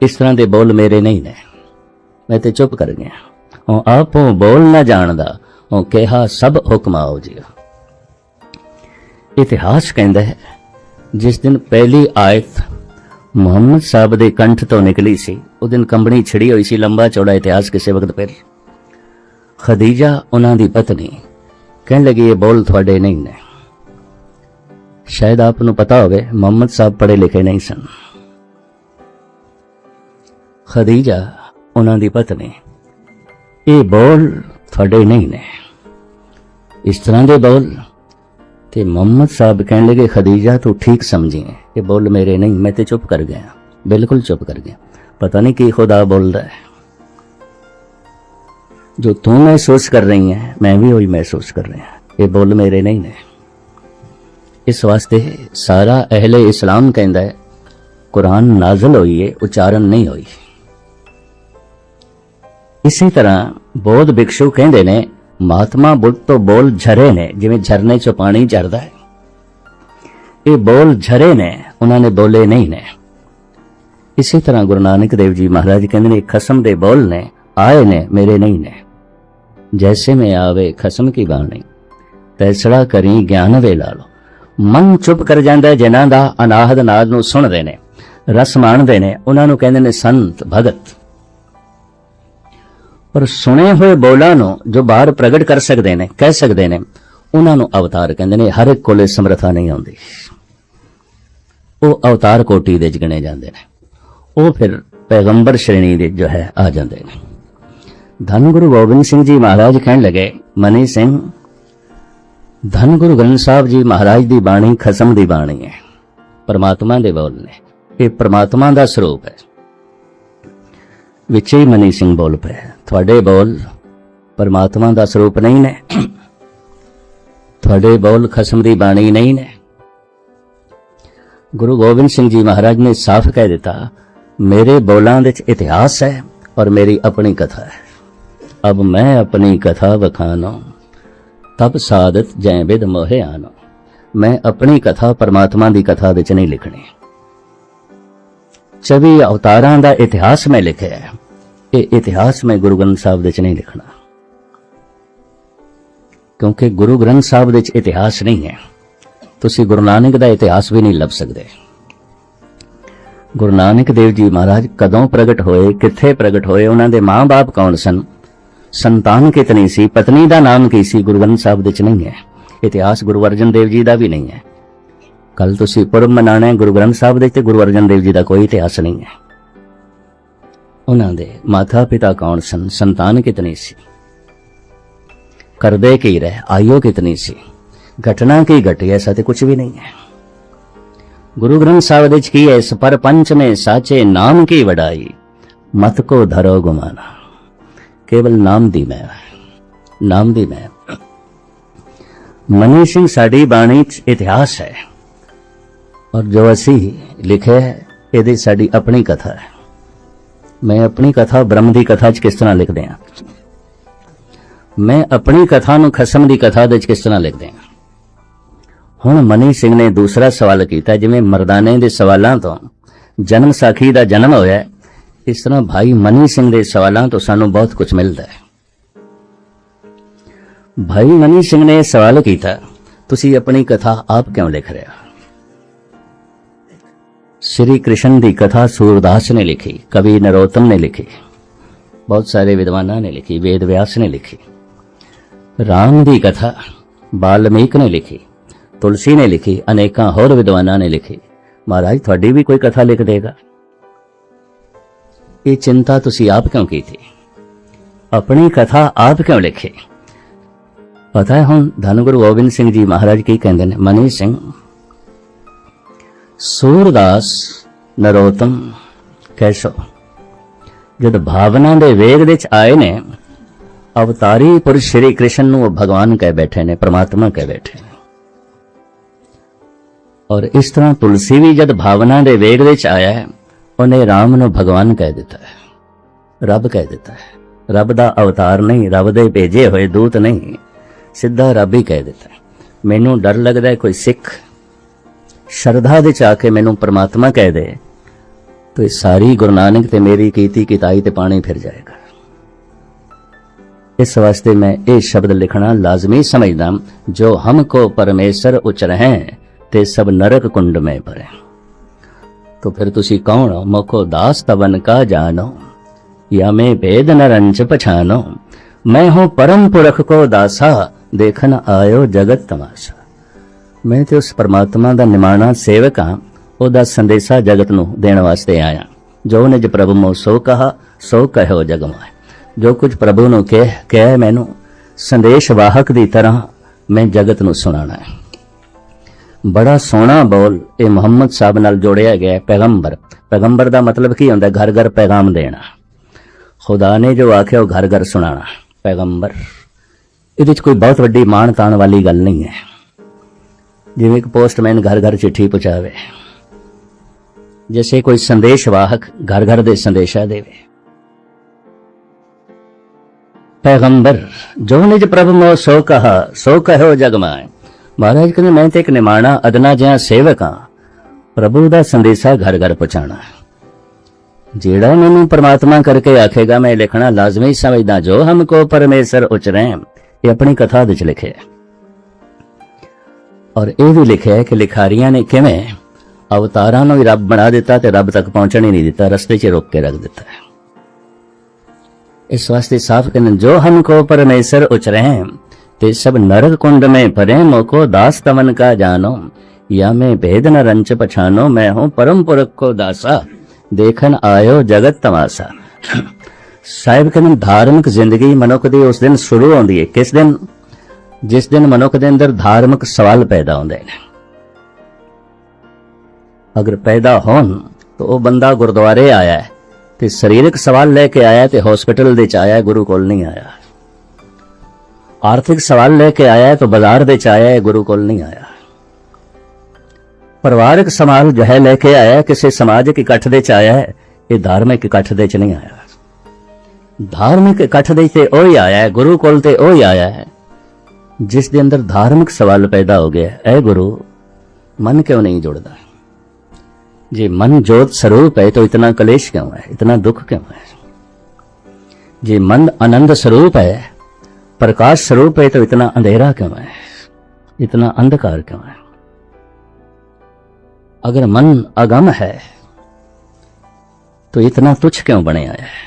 इस तरह दे बोल मेरे नहीं ने, मैं ते चुप कर गया। हों आपों बोल ना जानदा, हों कहा सब हुक्म आओ जी। इतिहास कहंदा है, जिस दिन पहली आयत मुहम्मद साहब दे कंठ तो निकली सी, उस दिन कंबनी छिड़ी हुई सी। लंबा चौड़ा इतिहास किसी वक्त फिर खदीजा उन्हां दी पत्नी कहन लगी, ये बोल थोड़े नहीं ने। शायद आपनू पता होवे, मुहम्मद साहब पढ़े लिखे नहीं सन। खदीजा उन्हां दी पत्नी, ये बोल थोड़े नहीं ने, इस तरह दे बोल। ते मुहम्मद साहब कहने लगे, खदीजा तू ठीक समझी है, ये बोल मेरे नहीं। मैं ते चुप कर गया, बिल्कुल चुप कर गया। पता नहीं कि खुदा बोल रहा है। जो तू महसूस कर रही है, मैं भी वही महसूस कर रही हूं, ये बोल मेरे नहीं ने। इस वास्ते सारा अहले इस्लाम कहता है, कुरान नाज़िल होई है, उच्चारण नहीं होई। इसी तरह बौद्ध भिक्षु कहते ने, महात्मा बुद्ध तो बोल झरे ने, जिवें झरने चो पानी झरदा है। ये बोल झरे ने, उन्होंने बोले नहीं ने। इसी तरह गुरु नानक देव जी महाराज कहते ने, खसम दे बोल ने, आए ने, मेरे नहीं ने। जैसे में आवे खसम की बाणी, तैसड़ा करी ज्ञान वे लालो। मन चुप कर जांदा है जिन्हां दा अनाहद नाद नूं सुणदे ने, रस माणदे ने, उन्हां नूं कहंदे ने संत भगत। पर सुने हुए बोलां नूं जो बाहर प्रगट कर सकदे ने, कह सकदे ने, उन्हां नूं अवतार कहंदे ने। हर एक कोले समर्था नहीं आउंदी, वो अवतार कोटि दे गिणे जांदे ने, वो फिर पैगंबर श्रेणी दे जो है आ जांदे ने। धन गुरु गोबिंद सिंह जी महाराज कहन लगे, मनी सिंह, धन गुरु ग्रंथ साहब जी महाराज दी बाणी खसम दी बाणी है, परमात्मा दे बोल ने। ये परमात्मा दा स्वरूप है। विच ही मनी सिंह बोल पे, थोड़े बोल परमात्मा दा स्वरूप नहीं ने, थोड़े बोल खसम दी बाणी नहीं ने। गुरु गोबिंद सिंह जी महाराज ने साफ कह दिता, मेरे बोलां दे इतिहास है और मेरी अपनी कथा है। अब मैं अपनी कथा बखानो, तब सादत जै बिद मोहे आनो। मैं अपनी कथा परमात्मा दी कथा विच नहीं लिखनी। 24 अवतारां दा इतिहास में लिखिਆ है, ये इतिहास में गुरु ग्रंथ साहब विच नहीं लिखना, क्योंकि गुरु ग्रंथ साहब विच इतिहास नहीं है। तुसी गुरु नानक दा इतिहास भी नहीं लभ सकदे। गुरु नानक देव जी महाराज कदों प्रगट होए, कित्थे प्रगट होए, उन्हां दे मां बाप कौन सन, संतान कितनी सी, पत्नी दा नाम की सी, गुरु ग्रंथ साहब विच नहीं है। इतिहास गुरु अर्जन देव जी दा भी नहीं है। कल तुसी पुरब मनाना है गुरु ग्रंथ साहब दे, ते गुरु अर्जन देव जी दा कोई इतिहास नहीं है। उन्हां दे माता पिता कौन सन, संतान कितनी सी, करदे की रहे, आयु कितनी सी, घटना की घटी, ऐसा तो कुछ भी नहीं है। गुरु ग्रंथ साहब विच की है, इस पर पंच में साचे नाम की वडाई, मत को धरो गुमाना। केवल नाम दी मैं, नाम दी मैं। मनी सिंह साडी बाणी च इतिहास है, और जो असी लिखे है ये साडी अपनी कथा है। मैं अपनी कथा ब्रह्म दी कथा च किस तरह लिख दिया, मैं अपनी कथा नूं खसम दी कथा दे किस तरह लिख दिया। हुण मनी सिंह ने दूसरा सवाल किया, जिवें मरदाने दे सवालों तो जन्म साखी दा जन्म होया, इस तरह भाई मनी सिंह दे सवालों तो सानू बहुत कुछ मिलता है। भाई मनी सिंह ने सवाल किया, तुसी अपनी कथा आप क्यों लिख रहे हो? श्री कृष्ण की कथा सूरदास ने लिखी, कवि नरोत्तम ने लिखी, बहुत सारे विद्वानों ने लिखी, वेद व्यास ने लिखी। राम की कथा वाल्मीकि ने लिखी, तुलसी ने लिखी, अनेका होर विद्वानों ने लिखी। महाराज थोड़ी भी कोई कथा लिख देगा। ये चिंता तुसी आप क्यों की थी? अपनी कथा आप क्यों लिखी? पता है हुण धन गुरु गोबिंद सिंह जी महाराज की कहते हैं, मनी सिंह ਸੂਰਦਾਸ ਨਰੋਤਮ ਕੈਸੋ ਜਦ ਭਾਵਨਾ ਦੇ ਵੇਗ ਵਿੱਚ ਆਏ ਨੇ, ਅਵਤਾਰੀ ਪੁਰਸ਼ ਸ਼੍ਰੀ ਕ੍ਰਿਸ਼ਨ ਨੂੰ ਉਹ ਭਗਵਾਨ ਕਹਿ ਬੈਠੇ ਨੇ, ਪ੍ਰਮਾਤਮਾ ਕਹਿ ਬੈਠੇ ਨੇ। ਔਰ ਇਸ ਤਰ੍ਹਾਂ ਤੁਲਸੀ ਵੀ ਜਦ ਭਾਵਨਾ ਦੇ ਵੇਗ ਵਿੱਚ ਆਇਆ ਹੈ, ਉਹਨੇ ਰਾਮ ਨੂੰ ਭਗਵਾਨ ਕਹਿ ਦਿੱਤਾ ਹੈ, ਰੱਬ ਕਹਿ ਦਿੱਤਾ ਹੈ। ਰੱਬ ਦਾ ਅਵਤਾਰ ਨਹੀਂ, ਰੱਬ ਦੇ ਭੇਜੇ ਹੋਏ ਦੂਤ ਨਹੀਂ, ਸਿੱਧਾ ਰੱਬ ਹੀ ਕਹਿ ਦਿੱਤਾ ਹੈ। ਮੈਨੂੰ ਡਰ ਲੱਗਦਾ ਹੈ ਕੋਈ ਸਿੱਖ ਸ਼ਰਧਾ ਦੇ ਆ ਕੇ ਮੈਨੂੰ ਪਰਮਾਤਮਾ ਕਹਿ ਦੇ तो ये सारी गुरु नानक ते मेरी कीती किताई ते पानी फिर जाएगा। इस वास्ते मैं ये शब्द लिखना लाजमी समझदा, जो हमको परमेश्वर उचरहें ते सब नरक कुंड में भरे। तो फिर तुसी कौन हो? मोको दास तवन का जानो, या मैं भेद न रंच पछानो। मैं हूं परम पुरख को दासा, देखन आयो जगत तमाशा। मैं तो उस परमात्मा दा निमाणा सेवक हां, ਉਹਦਾ ਸੰਦੇਸ਼ਾ ਜਗਤ ਨੂੰ ਦੇਣ ਵਾਸਤੇ ਆਇਆ। ਜੋ ਨਿਜ ਪ੍ਰਭੂ ਮੋ ਸੋ ਕਹਾ, ਸੋ ਕਹਿਓ ਜਗ ਮਾਇ। ਜੋ ਕੁਝ ਪ੍ਰਭੂ ਨੂੰ ਕਹਿ ਮੈਨੂੰ ਸੰਦੇਸ਼ ਵਾਹਕ ਦੀ ਤਰ੍ਹਾਂ ਮੈਂ ਜਗਤ ਨੂੰ ਸੁਣਾਣਾ ਹੈ। ਬੜਾ ਸੋਹਣਾ ਬੋਲ ਇਹ ਮੁਹੰਮਦ ਸਾਹਿਬ ਨਾਲ ਜੋੜਿਆ ਗਿਆ। ਪੈਗੰਬਰ, ਪੈਗੰਬਰ ਦਾ ਮਤਲਬ ਕੀ ਹੁੰਦਾ? ਘਰ ਘਰ ਪੈਗਾਮ ਦੇਣਾ। ਖੁਦਾ ਨੇ ਜੋ ਆਖਿਆ ਉਹ ਘਰ ਘਰ ਸੁਣਾਣਾ, ਪੈਗੰਬਰ। ਇਹਦੇ ਵਿੱਚ ਕੋਈ ਬਹੁਤ ਵੱਡੀ ਮਾਣ ਤਾਣ ਵਾਲੀ ਗੱਲ ਨਹੀਂ ਹੈ। ਜਿਵੇਂ ਇੱਕ ਪੋਸਟਮੈਨ ਘਰ ਘਰ ਚਿੱਠੀ ਪਹੁੰਚਾਵੇ, जैसे कोई संदेश वाहक घर घर दे संदेशा देवे। पैगंबर जो निज प्रभु मो सो कहा, सो कहो जग माय। महाराज कहते मैं तो एक निमाणा अदना जिहा सेवक हाँ, प्रभु दा संदेशा घर घर पहुंचाना। जेड़ा मैनू परमात्मा करके आखेगा मैं लिखना लाजमी समझदा। जो हमको परमेश्वर उचरे, ये अपनी कथा विच लिखे। और ये भी लिखे है कि लिखारियां ने किवें अवतारां नूं रब बना दिता ते रब तक पहुंचण ही नहीं दिता, रस्ते च रोक के रख दिता है। इस वास्ते साफ कहने जो हमको परमेश्वर उचरे ते सब नरक कुंड में परे। मोको दास तमन का जानो, या मैं भेद न रंच पछानो। मैं हूं परम पुरख को दासा, देखन आयो जगत तमाशा। साहिब कहने धार्मिक जिंदगी मनुख दी उस दिन शुरू होंदी है। किस दिन? जिस दिन मनुख दे अंदर धार्मिक सवाल पैदा होंदे ने। अगर पैदा होन तो वह बंदा गुरुद्वारे आया है ते शरीरक सवाल लेके आया ते हॉस्पिटल दे च आया है, गुरु कोल नहीं आया। आर्थिक सवाल लेके आया है तो बाजार दे च आया है, गुरु कोल नहीं आया। परिवारक सवाल जो है लेके आया है, किसी समाजिक इकट्ठ दे च आया है, ये धार्मिक इकट्ठ दे च नहीं आया। धार्मिक इकट्ठ दे ते ओही आया है, गुरु कोल ते ओही आया है जिस दे अंदर धार्मिक सवाल पैदा हो गया। ऐ गुरु, मन क्यों नहीं जुड़ता? जी मन ज्योत स्वरूप है तो इतना कलेश क्यों है, इतना दुख क्यों है? जी मन आनंद स्वरूप है, प्रकाश स्वरूप है तो इतना अंधेरा क्यों है, इतना अंधकार क्यों है? अगर मन अगम है तो इतना तुच्छ क्यों बने आया है?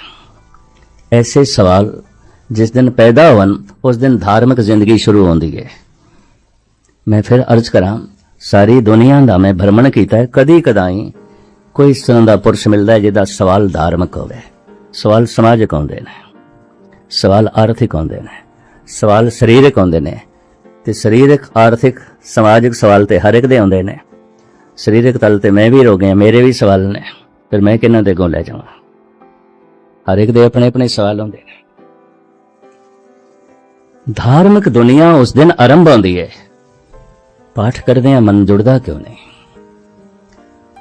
ऐसे सवाल जिस दिन पैदा होवन उस दिन धार्मिक जिंदगी शुरू होती है। मैं फिर अर्ज करा, सारी दुनिया का मैं भ्रमण किया है, कदी कदाई कोई इस तरह का पुरुष मिलता है जिहदा सवाल धार्मिक होवे। सवाल समाजिक होंदे ने, सवाल आर्थिक होंदे ने, सवाल शरीरक होंदे ने। ते शरीरक, आर्थिक, समाजिक सवाल ते हर एक दे होंदे ने। शरीरक तल ते मैं भी रोगे, मेरे भी सवाल ने, फिर मैं किन्हां दे अगों लै जावां? हर एक दे अपने अपने सवाल होंदे ने। धार्मिक दुनिया उस दिन आरंभ होंदी है। पाठ करदे हैं मन जुड़दा क्यों नहीं?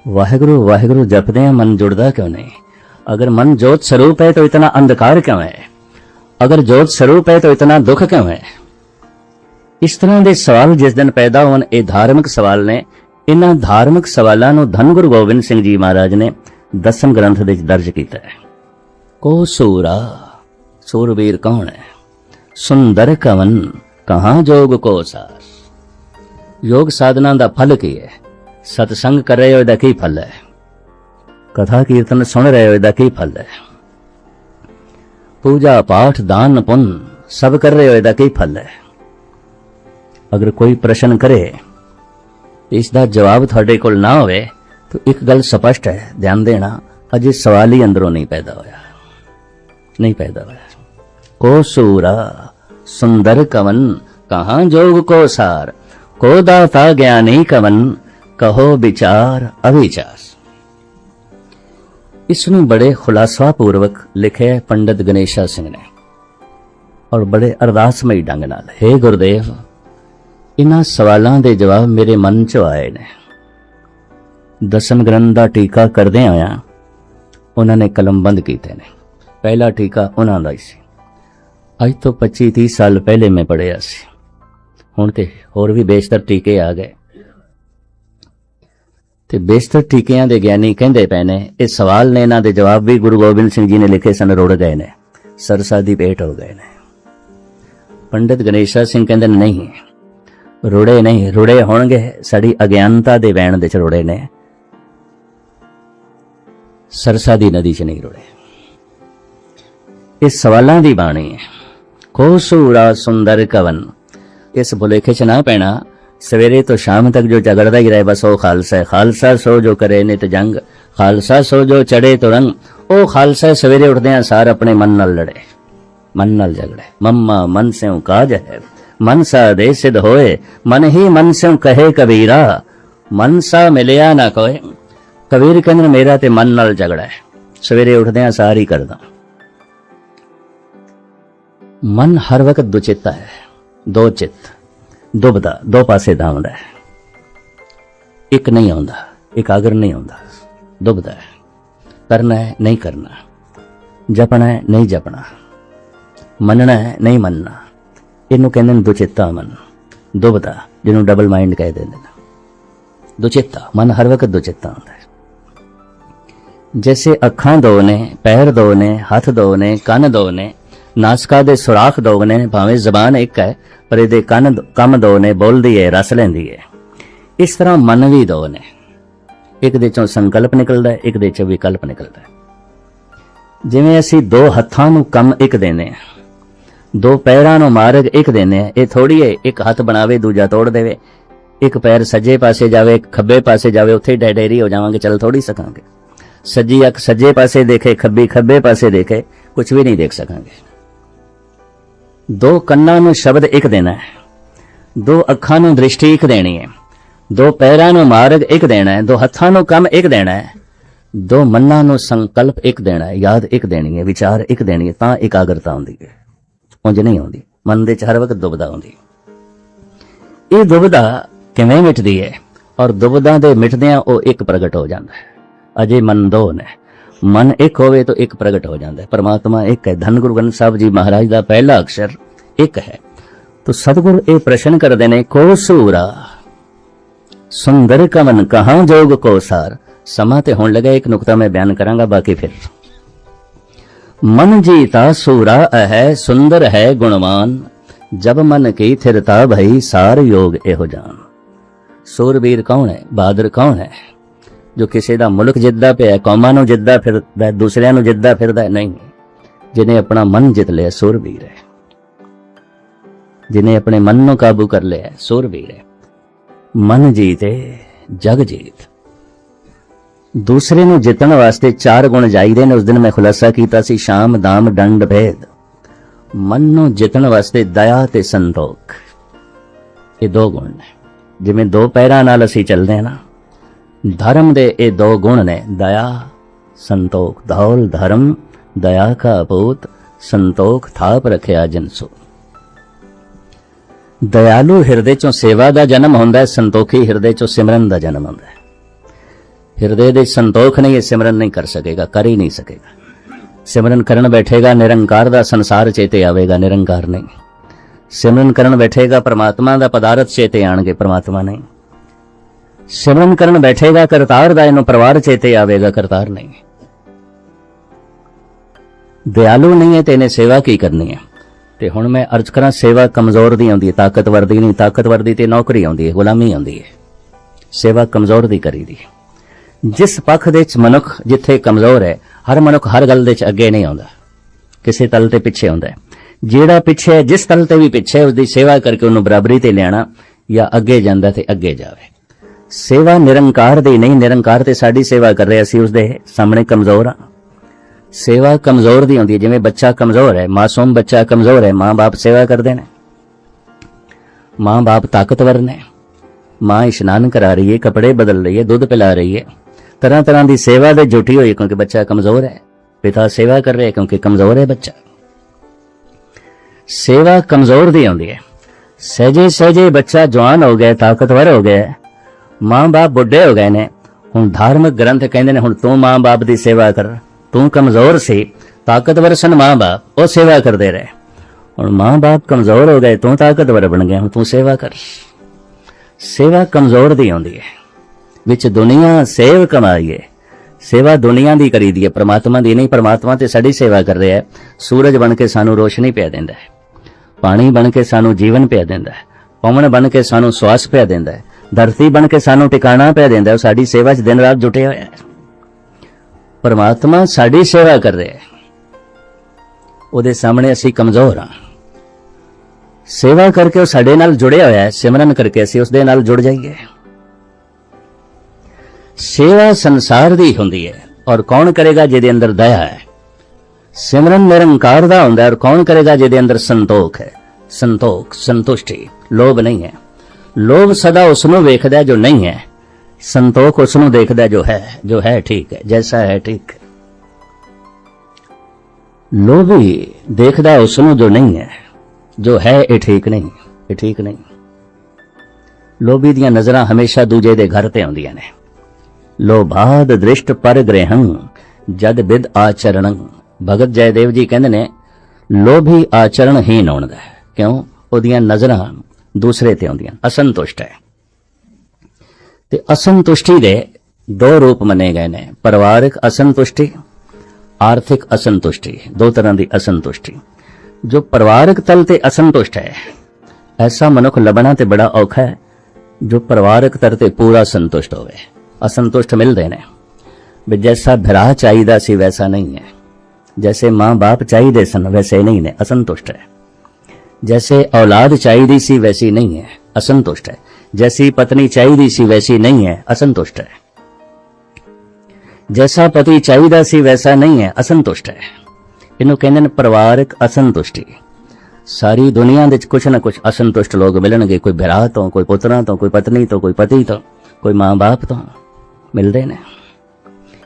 वाहिगुरु वाहिगुरु जपदे हैं मन जुड़दा क्यों नहीं? अगर मन ज्योत स्वरूप है तो इतना अंधकार क्यों है? अगर ज्योत स्वरूप है तो इतना दुख क्यों है? इस तरह के सवाल जिस दिन पैदा होन, ये धार्मिक सवाल ने। इन्हां धार्मिक सवालों नूं धन गुरु गोबिंद सिंह जी महाराज ने 10वें ग्रंथ विच दर्ज किया है। को सूरा, सूरवीर कौन है? सुंदर कवन कहाँ जोग को सार। योग साधना का फल की है? सत्संग कर रहे हो इहदा की फल है? कथा कीर्तन सुन रहे हो इहदा की फल है? पूजा पाठ दान पुण्य सब कर रहे हो इहदा की फल है? अगर कोई प्रश्न करे इसका जवाब थोड़े कोल ना होवे तो एक गल स्पष्ट है, ध्यान देना, अजे सवाल ही अंदरों नहीं पैदा होया, नहीं पैदा होया। को सूरा सुंदर कवन कहाँ जोग को सार। को दाता ज्ञानी कवन कहो विचार अविचार। इसनूं बड़े खुलासा पूर्वक लिखे पंडित गणेशा सिंह ने और बड़े अरदासमई ढंग नाल। हे गुरुदेव, इन्हां सवालों के जवाब मेरे मन च आए ने। दसम ग्रंथ का टीका करदे आया उन्होंने कलमबंद कीते ने। पहला टीका उन्हां दा ही सी, अज तो 25-30 साल पहले मैं पढ़िया सी। हुण ते होर भी बेशतर टीके आ गए ते बेशतर टीकियां दे ज्ञानी कहंदे पए ने ये सवाल ने, इन्हां दे जवाब भी गुरु गोबिंद सिंह जी ने लिखे सन, रुड़ गए ने, सरसा दी भेंट हो गए ने। पंडित गणेशा सिंह कहंदे नहीं, रुड़े नहीं, रुड़े होणगे साडी अज्ञानता दे वैण दे च रुड़े ने, सरसा दी नदी च नहीं रुड़े। इस सवालां दी बाणी है। कोसूरा सुंदर कवन, इस भुलेखे च ना पैना सवेरे तो शाम तक जो झगड़दा ही रहे बस ओ खालसा है। खालसा सो जो करे नित जंग, खालसा सो जो चढ़े तो रंग। ओ खालसा सवेरे उठदे सार अपने मन नाल लड़े, मन नाल झगड़े। मम्मा मन स्यों काज है, मन सा दे सिद्ध होए, मन ही मन स्यों कहे कबीरा। मन सा मिलिया ना कोई, कबीर कहंदे मेरा ते मन नाल झगड़ा है, सवेरे उठदे सार ही करदा। मन हर वक्त दुचित्ता है, दो चित्त, दुबदा, दो पासे धावदा है, एक नहीं आउंदा, एकाग्र नहीं आउंदा, दुबदा है। करना है नहीं करना, जपना है नहीं जपना, मनना है नहीं मनना, इनू कहंदे ने दुचित्ता मन, दुबदा, जिन्हों डबल माइंड कह देंदे ने। दुचित्ता मन हर वक्त दुचित्ता होंदा है। जैसे अखां दो ने, पैर दो ने, हथ दो ने, कन दो ने, नासका दे सुराख दो ने, भावें जबान एक है पर इहदे कम दो ने, बोलदी है रस लैंदी है। इस तरह मन भी दो ने, एक दे चों संकल्प निकलदा है, एक दे चों विकल्प निकलदा है। जिवें असीं दो हत्थां नूं कम एक देने, दो पैरां नूं मार्ग एक देने, ये थोड़ी है एक हथ बनावे दूजा तोड़ देवे, एक पैर सज्जे पासे जावे एक खब्बे पासे जावे, उत्थे डेडेरी हो जावांगे, चल थोड़ी सकांगे। सज्जी अख सज्जे पासे देखे, खब्बी खब्बे पासे देखे, कुछ भी नहीं देख सकांगे। दो कन्नां नूं शब्द एक देना है, दो अखां नूं दृष्टि एक देनी है, दो पैरां नूं मार्ग एक देना है, दो हत्थां नूं कम एक देना है, दो मन्नां नूं संकल्प एक देना है, याद एक देनी है, विचार एक देनी है, तां एकाग्रता आउंदी है। उंज नहीं आउंदी, मन दे च हर वक्त दुबदा आउंदी। ये दुबदा किवें मिटदी है और दुबदा दे मिटदियां ओ एक प्रगट हो जांदा है। अजे मन दो ने, मन एक होवे तो एक प्रगट हो जाता है। परमात्मा एक है। धन गुरु ग्रंथ साहब जी महाराज का पहला अक्षर एक है। तो सतगुरु ये प्रश्न करते ने, को सूरा सुंदर कमन कहां जोग को सार। समा ते होने लगा, एक नुकता मैं बयान करांगा, बाकी फिर। मन जीता सूरा है, सुंदर है गुणवान, जब मन की थिरता भई सार योग एहो जान। सूरवीर कौन है, बहादुर कौन है? जो किसी का मुल्क जिद्दा पे, कौमां नूं जिद्दा फिरदा, दूसरियां नूं जिद्दा फिरदा नहीं। जिन्हें अपना मन जित लिया सूरवीर है। जिन्हें अपने मन नूं काबू कर लिया सूरवीर है। मन जीते जग जीत। दूसरे नूं जितण वास्ते चार गुण चाहिए ने। उस दिन मैं खुलासा कीता सी, शाम दाम दंड भेद। मन नूं जितण वास्ते दया ते संतोख, ये दो गुण ने। जिवें दो पैरां नाल असीं चलदे हां ना, धर्म दे ये दो गुण ने, दया संतोख। धौल धर्म दया का पूत, संतोख थाप रखिया जिनसो। दयालु हिरदे चों सेवा का जन्म होंदा है, संतोखी हिरदे चों सिमरन का जन्म होंदा है। हिरदे दे संतोख नहीं, सिमरन नहीं कर सकेगा, कर ही नहीं सकेगा। सिमरन करन बैठेगा निरंकार दा संसार चेते आवेगा, निरंकार नहीं। सिमरन करन बैठेगा परमात्मा दा पदार्थ चेते आणगे, परमात्मा नहीं। सिमरन करन बैठेगा करतार दा, इनू परिवार चेते आवेगा, करतार नहीं। दयालु नहीं है तो इन्हें सेवा की करनी है। ते हुण मैं अर्ज करा, सेवा कमजोर दी आउंदी है, ताकतवर दी नहीं। ताकतवर दी ते नौकरी आउंदी है, गुलामी आउंदी है। सेवा कमजोर दी करी दी। जिस पक्ष दे च मनुख जिथे कमजोर है, हर मनुख हर गल दे च अगे नहीं आउंदा, किसी तल ते पिछे आउंदा है। जेड़ा पिछे है, जिस तल ते भी पिछे है, उसकी सेवा करके उन्होंने बराबरी ते लियाना, या अगे जांदा ते अगे जावे। सेवा निरंकार दी नहीं, निरंकार ते साडी सेवा कर रहे, असीं उसदे सामने कमजोर हाँ। सेवा कमजोर दी होंदी है। जिवें बच्चा कमजोर है, मासूम बच्चा कमजोर है, मां बाप सेवा करते हैं। मां बाप ताकतवर ने, माँ इशनान करा रही है, कपड़े बदल रही है, दुध पिला रही है, तरह तरह की सेवा दे जुटी हुई क्योंकि बच्चा कमजोर है। पिता सेवा कर रहे क्योंकि कमजोर है बच्चा। सेवा कमजोर दी आउंदी है। सहजे सहजे बच्चा जवान हो गया, ताकतवर हो गया, मां बाप बुढ़े हो गए ने, हुण धार्मिक ग्रंथ कहंदे ने हुण तू मां बाप की सेवा कर। तू कमजोर सी, ताकतवर सन मां बाप, वो सेवा करते रहे। हुण मां बाप कमजोर हो गए, तू ताकतवर बन गया, हुण तू सेवा कर। सेवा कमजोर दी आउंदी है। विच दुनिया सेव कमाईए, सेवा दुनिया दी करी दी है, परमात्मा दी नहीं। परमात्मा ते साडी सेवा कर रहा है। सूरज बन के सानू रोशनी पिया देंदा है, पानी बन के सानू जीवन पिया देंदा है, पवन बन के सानू श्वास पिया देंदा है, धरती बन के सानू टिकाणा पिया देंदा है। साडी सेवा च दिन रात जुटे होया है। परमात्मा साडी सेवा कर रहा है, ਉਹਦੇ सामने असी कमजोर हाँ। सेवा करके ਉਹ ਸਾਡੇ ਨਾਲ जुड़िया होया है, सिमरन करके असी उसदे नाल जुड़ जाइए। सेवा संसार दी हुंदी है और कौन करेगा जिहदे अंदर दया है। सिमरन निरंकार दा हुंदा है और कौन करेगा जिहदे अंदर संतोख है। संतोख, संतुष्टि, लोभ नहीं है। लोभ सदा उसनों वेखदा जो नहीं है, संतोख उसनों देखदा जो है ठीक है, जैसा है ठीक है। लोभी देखदा उसनों जो नहीं है, जो है ये ठीक नहीं, ये ठीक नहीं। लोभी दियां नजरां हमेशा दूजे दे घर ते आउंदियां ने। लोभाद दृष्ट पर ग्रहं जद विद आचरणं। भगत जयदेव जी कहंदे ने लोभी आचरणहीन होंदा है। क्यों? ओदियां नजरां दूसरे ते आउंदियां, असंतुष्ट है। ते असंतुष्टि दे दो रूप मने गए ने, परिवारिक असंतुष्टि, आर्थिक असंतुष्टि। दो तरह की असंतुष्टि। जो परिवारिक तल ते असंतुष्ट है, ऐसा मनुख लभना ते बड़ा औखा है जो परिवारिक तर ते पूरा संतुष्ट होवे। असंतुष्ट मिलते हैं भी जैसा भरा चाहिदा सी वैसा नहीं है, जैसे माँ बाप चाहिए सन वैसे नहीं ने, असंतुष्ट है। जैसे औलाद चाहिए सी वैसी नहीं है, असंतुष्ट है। जैसी पत्नी चाहिए सी वैसी नहीं है, असंतुष्ट है। जैसा पति चाहिए सी वैसा नहीं है, असंतुष्ट है। इन्हों कहते हैं परिवारिक असंतुष्टि। सारी दुनिया में कुछ न कुछ असंतुष्ट लोग मिलणगे, कोई भरा तो, कोई पुत्रा तो, कोई पत्नी तो, कोई पति तो, कोई माँ बाप तो मिलते हैं।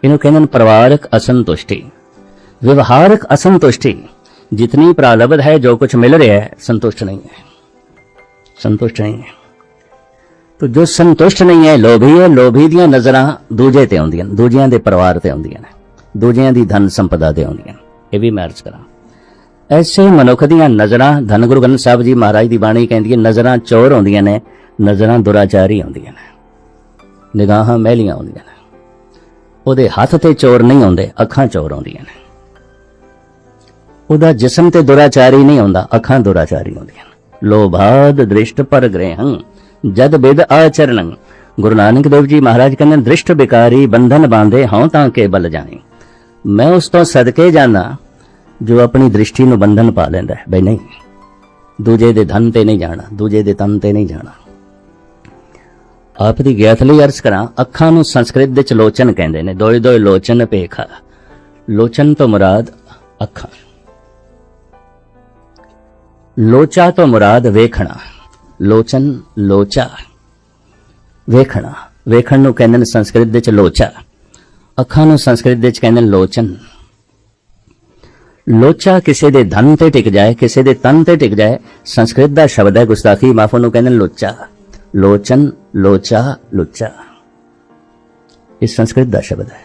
इन्हों कहते हैं परिवारिक असंतुष्टि। व्यवहारिक असंतुष्टि, जितनी प्रारब्ध है, जो कुछ मिल रहा है, संतुष्ट नहीं है, संतुष्ट नहीं है। तो जो संतुष्ट नहीं है लोभी है। लोभी दियां नजरां दूजे ते आउंदियां, दूजियां दे परिवार ते आउंदियां ने, दूजियां दी धन संपदा ते आउंदियां। ये भी मैं अर्ज करां। ऐसे मनुख दियां नजरां, धन गुरु ग्रंथ साहब जी महाराज दी बाणी कहंदी है, नजरां चोर आउंदियां ने, नजरां दुराचारी आउंदियां ने, निगाहां मैलियां आउंदियां ने। ਉਹਦੇ ਹੱਥ ਤੇ ਚੋਰ ਨਹੀਂ ਆਉਂਦੇ, ਅੱਖਾਂ ਚੋਰ ਆਉਂਦੀਆਂ ਨੇ। ਉਹਦਾ ਜਿਸਮ ਤੇ ਦੁਰਾਚਾਰੀ ਨਹੀਂ ਆਉਂਦਾ, ਅੱਖਾਂ ਦੁਰਾਚਾਰੀ ਆਉਂਦੀਆਂ ਨੇ। ਲੋਭਾਦ ਦ੍ਰਿਸ਼ਟ ਪਰ ਗ੍ਰਹਿੰ ਜਦ ਬਿਦ ਆਚਰਣੰ। ਗੁਰੂ ਨਾਨਕ ਦੇਵ ਜੀ ਮਹਾਰਾਜ ਕਹਿੰਦੇ ਦ੍ਰਿਸ਼ਟ ਬਿਕਾਰੀ ਬੰਧਨ ਬਾਂਧੇ ਹਉ ਤਾਂ ਕੇ ਬਲ ਜਾਏ। ਮੈਂ ਉਸ ਤੋਂ ਸਦਕੇ ਜਾਣਾ ਜੋ ਆਪਣੀ ਦ੍ਰਿਸ਼ਟੀ ਨੂੰ ਬੰਧਨ ਪਾ ਲੈਂਦਾ ਹੈ। ਬਈ ਨਹੀਂ, ਦੂਜੇ ਦੇ ਧਨ ਤੇ ਨਹੀਂ ਜਾਣਾ, ਦੂਜੇ ਦੇ ਤਨ ਤੇ ਨਹੀਂ ਜਾਣਾ। आप दी ज्ञात लई अर्ज करा। अखां नूं संस्कृत दे च लोचन कहंदे ने। दोए दोए लोचन पेखा। लोचन तो मुराद अखां, लोचा तो मुराद वेखना। लोचन, लोचा, वेखना। वेखण नूं कहंदे ने संस्कृत दे च लोचा, अखां नूं संस्कृत दे च कहंदे ने लोचन। लोचा किसी दे धन ते टिक जाए, किसी दे तन ते टिक जाए, संस्कृत दा शब्द है, गुस्ताखी माफ नूं कहंदे ने लोचा। लोचन, लोचा, लुच्चा, ये संस्कृत दा शब्द है।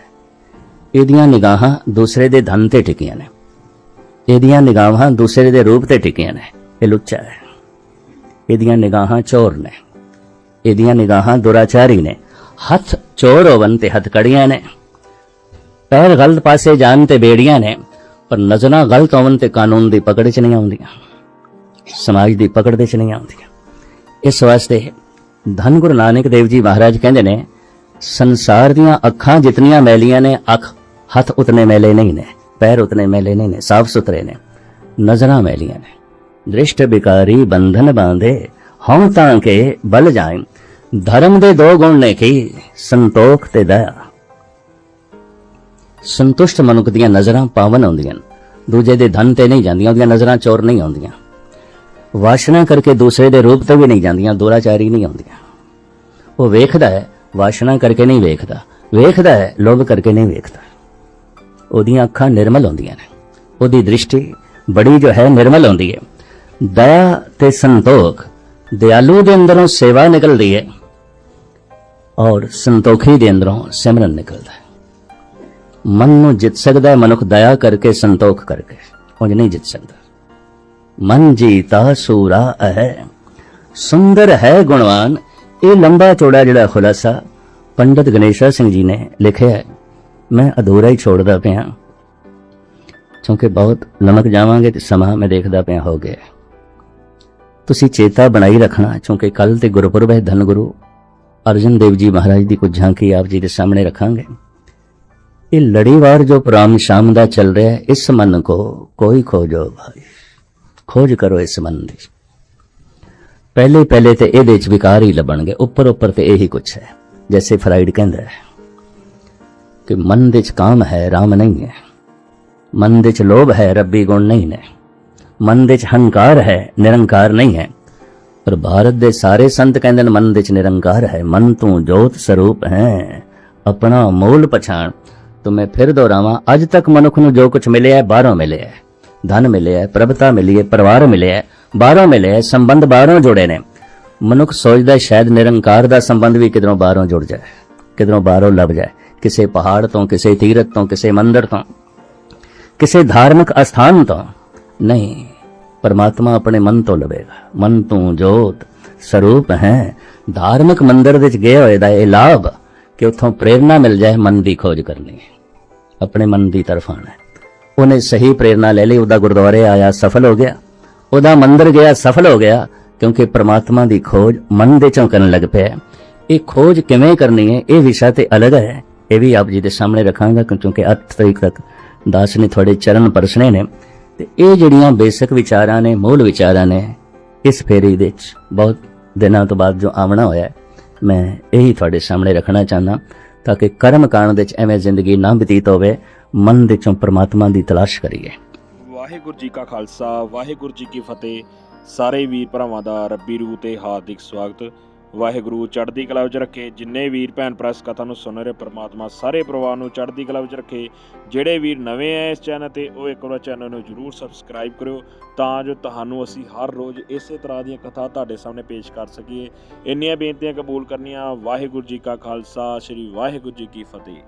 इहदियां निगाहां दूसरे दे धन ते टिकियां ने, इहदियां निगाहां दूसरे दे रूप ते टिकियां ने, ये लुच्चा है। इहदियां निगाहां चोर ने, इहदियां निगाहां दुराचारी ने। हथ चोर होवन ते हथकड़ियां ने, पैर गलत पासे जान ते बेड़ियां ने, पर नजरां गलत होवन ते कानून दी पकड़ च नहीं आउंदियां, समाज दी पकड़ दे च नहीं आउंदियां। इस वास्ते धन गुरु नानक देव जी महाराज कहंदे ने संसार दियां अखां जितनियां मैलियां ने, अख हथ उतने मैले नहीं ने, पैर उतने मैले नहीं ने, साफ सुथरे ने, नजरां मैलियां ने। दृष्ट बिकारी बंधन बांधे हौं तां के बल जाए। धर्म दे दो गुण ने की, संतोख ते दया। संतुष्ट मनुख दियां नजरां पावन आउंदियां, दूजे दे धन ते नहीं जांदियां, उहदियां नजरां चोर नहीं आउंदियां। वासना करके दूसरे दे रूप ते भी नहीं जांदियां, दुराचारी नहीं आउंदियां। ਉਹ ਵੇਖਦਾ ਹੈ ਵਾਸ਼ਨਾ ਕਰਕੇ ਨਹੀਂ ਵੇਖਦਾ, ਵੇਖਦਾ ਹੈ ਲੋਭ ਕਰਕੇ ਨਹੀਂ ਵੇਖਦਾ। ਉਹਦੀਆਂ ਅੱਖਾਂ ਨਿਰਮਲ ਹੁੰਦੀਆਂ ਨੇ, ਉਹਦੀ ਦ੍ਰਿਸ਼ਟੀ ਬੜੀ ਜੋ ਹੈ ਨਿਰਮਲ ਹੁੰਦੀ ਹੈ। ਦਇਆ ਤੇ ਸੰਤੋਖ, ਦਿਆਲੂ ਦੇ ਅੰਦਰੋਂ ਸੇਵਾ ਨਿਕਲਦੀ ਹੈ ਔਰ ਸੰਤੋਖੀ ਦੇ ਅੰਦਰੋਂ ਸਿਮਰਨ ਨਿਕਲਦਾ ਹੈ। ਮਨ ਨੂੰ ਜਿੱਤ ਸਕਦਾ ਹੈ ਮਨੁੱਖ ਦਇਆ ਕਰਕੇ, ਸੰਤੋਖ ਕਰਕੇ, ਉਂਝ ਨਹੀਂ ਜਿੱਤ ਸਕਦਾ। ਮਨ ਜੀਤਾ ਸੂਰਾ ਹੈ, ਸੁੰਦਰ ਹੈ ਗੁਣਵਾਨ। ਇਹ ਲੰਬਾ ਚੌੜਾ ਜਿਹੜਾ ਖੁਲਾਸਾ ਪੰਡਤ ਗਣੇਸ਼ਾ ਸਿੰਘ ਜੀ ਨੇ ਲਿਖਿਆ ਹੈ, ਮੈਂ ਅਧੂਰਾ ਹੀ ਛੋੜਦਾ ਪਿਆ ਕਿਉਂਕਿ ਬਹੁਤ ਲਮਕ ਜਾਵਾਂਗੇ ਤੇ ਸਮਾਂ ਮੈਂ ਦੇਖਦਾ ਪਿਆ ਹੋ ਗਿਆ। ਤੁਸੀਂ ਚੇਤਾ ਬਣਾਈ ਰੱਖਣਾ ਕਿਉਂਕਿ ਕੱਲ ਤੇ ਗੁਰਪੁਰਬ ਹੈ। ਧੰਨ ਗੁਰੂ ਅਰਜਨ ਦੇਵ ਜੀ ਮਹਾਰਾਜ ਦੀ ਕੁਝ ਝਾਂਕੀ ਆਪ ਜੀ ਦੇ ਸਾਹਮਣੇ ਰੱਖਾਂਗੇ। ਇਹ ਲੜੀਵਾਰ ਜੋ ਪ੍ਰੋਗਰਾਮ ਸ਼ਾਮ ਦਾ ਚੱਲ ਰਿਹਾ ਹੈ, ਇਸ ਮਨ ਕੋ ਕੋਈ ਖੋਜੋ ਭਾਈ, ਖੋਜ ਕਰੋ ਇਸ ਮਨ ਦੀ। ਪਹਿਲੇ ਤੇ ਇਹਦੇ ਚ ਵਿਕਾਰ ਹੀ ਲੱਭਣਗੇ, ਉੱਪਰ ਤੇ ਇਹੀ ਕੁਛ ਹੈ। ਜੈਸੇ ਫਰਾਇਡ ਕਹਿੰਦਾ ਹੈ ਕਿ ਮਨ ਦੇ ਚ ਕਾਮ ਹੈ, ਰਾਮ ਨਹੀਂ ਹੈ। ਮਨ ਦੇ ਚ ਲੋਭ ਹੈ, ਰੱਬੀ ਗੁਣ ਨਹੀਂ ਨੇ। ਮਨ ਦੇ ਚ ਹੰਕਾਰ ਹੈ, ਨਿਰੰਕਾਰ ਨਹੀਂ ਹੈ। ਪਰ ਭਾਰਤ ਦੇ ਸਾਰੇ ਸੰਤ ਕਹਿੰਦੇ ਨੇ ਮਨ ਦੇ ਚ ਨਿਰੰਕਾਰ ਹੈ। ਮਨ ਤੂੰ ਜੋਤ ਸਰੂਪ ਹੈ, ਆਪਣਾ ਮੂਲ ਪਛਾਣ। तो मैं फिर दोहरावां, अज तक मनुख नूं जो कुछ मिलिया है बाहरों मिलिया है। धन मिलिया है, प्रभुता मिली है, परिवार मिलिया है, बाहरों मिलिया है, संबंध बाहरों जुड़े ने। मनुख सोचदा शायद निरंकार दा संबंध भी किधरों बाहरों जुड़ जाए, किधरों बाहरों लभ जाए, किसी पहाड़ तो, किसी तीरथ तो, किसी मंदिर तो, किसी धार्मिक अस्थान तो नहीं। परमात्मा अपने मन तो लभेगा। मन तू जोत स्वरूप है। धार्मिक मंदिर विच गए होए दा इह लाभ कि उत्थों प्रेरणा मिल जाए मन की खोज करनी है, अपने मन की तरफ आना है। उन्हें सही प्रेरणा ले ली, उदा गुरुद्वारे आया सफल हो गया, उदा मंदिर गया सफल हो गया, क्योंकि परमात्मा की खोज मन दे चों करन लग पिया। ये खोज किवें करनी है, ये विषय ते अलग है, ये भी आप जी के सामने रखांगा क्योंकि 8 तरीक तक दास ने थोड़े चरण परसने ने। ते ये जिहड़ियां बेसिक विचारां ने, मूल विचारां ने, इस फेरी दे बहुत दिनों तो बाद जो आमना होया है, मैं यही थोड़े सामने रखना चाहना ताकि कर्म कांड दे एवें जिंदगी ना बतीत होवे, मन दे चों परमात्मा की तलाश करिए। वाहिगुरू जी का खालसा, वाहिगुरू जी की फतेह। सारे वीर भरावां दा रब्बी रूह ते हार्दिक स्वागत। वाहिगुरू चढ़दी कला विच रखे। जिन्ने वीर भैन भरा इस कथा नूं सुन रहे, परमात्मा सारे परिवार नूं चढ़दी कला विच रखे। ਜਿਹੜੇ ਵੀਰ ਨਵੇਂ ਹੈ ਇਸ ਚੈਨਲ ਤੇ ਉਹ ਇੱਕ ਵਾਰ ਚੈਨਲ ਨੂੰ ਜਰੂਰ ਸਬਸਕ੍ਰਾਈਬ ਕਰਿਓ ਤਾਂ ਜੋ ਤੁਹਾਨੂੰ ਅਸੀਂ ਹਰ ਰੋਜ਼ ਇਸੇ ਤਰ੍ਹਾਂ ਦੀਆਂ ਕਥਾ ਤੁਹਾਡੇ ਸਾਹਮਣੇ ਪੇਸ਼ ਕਰ ਸਕੀਏ। ਇੰਨੀਆਂ ਬੇਨਤੀਆਂ ਕਬੂਲ ਕਰਨੀਆਂ। ਵਾਹਿਗੁਰੂ ਜੀ ਕਾ ਖਾਲਸਾ, ਸ੍ਰੀ ਵਾਹਿਗੁਰੂ ਜੀ ਕੀ ਫਤਿਹ।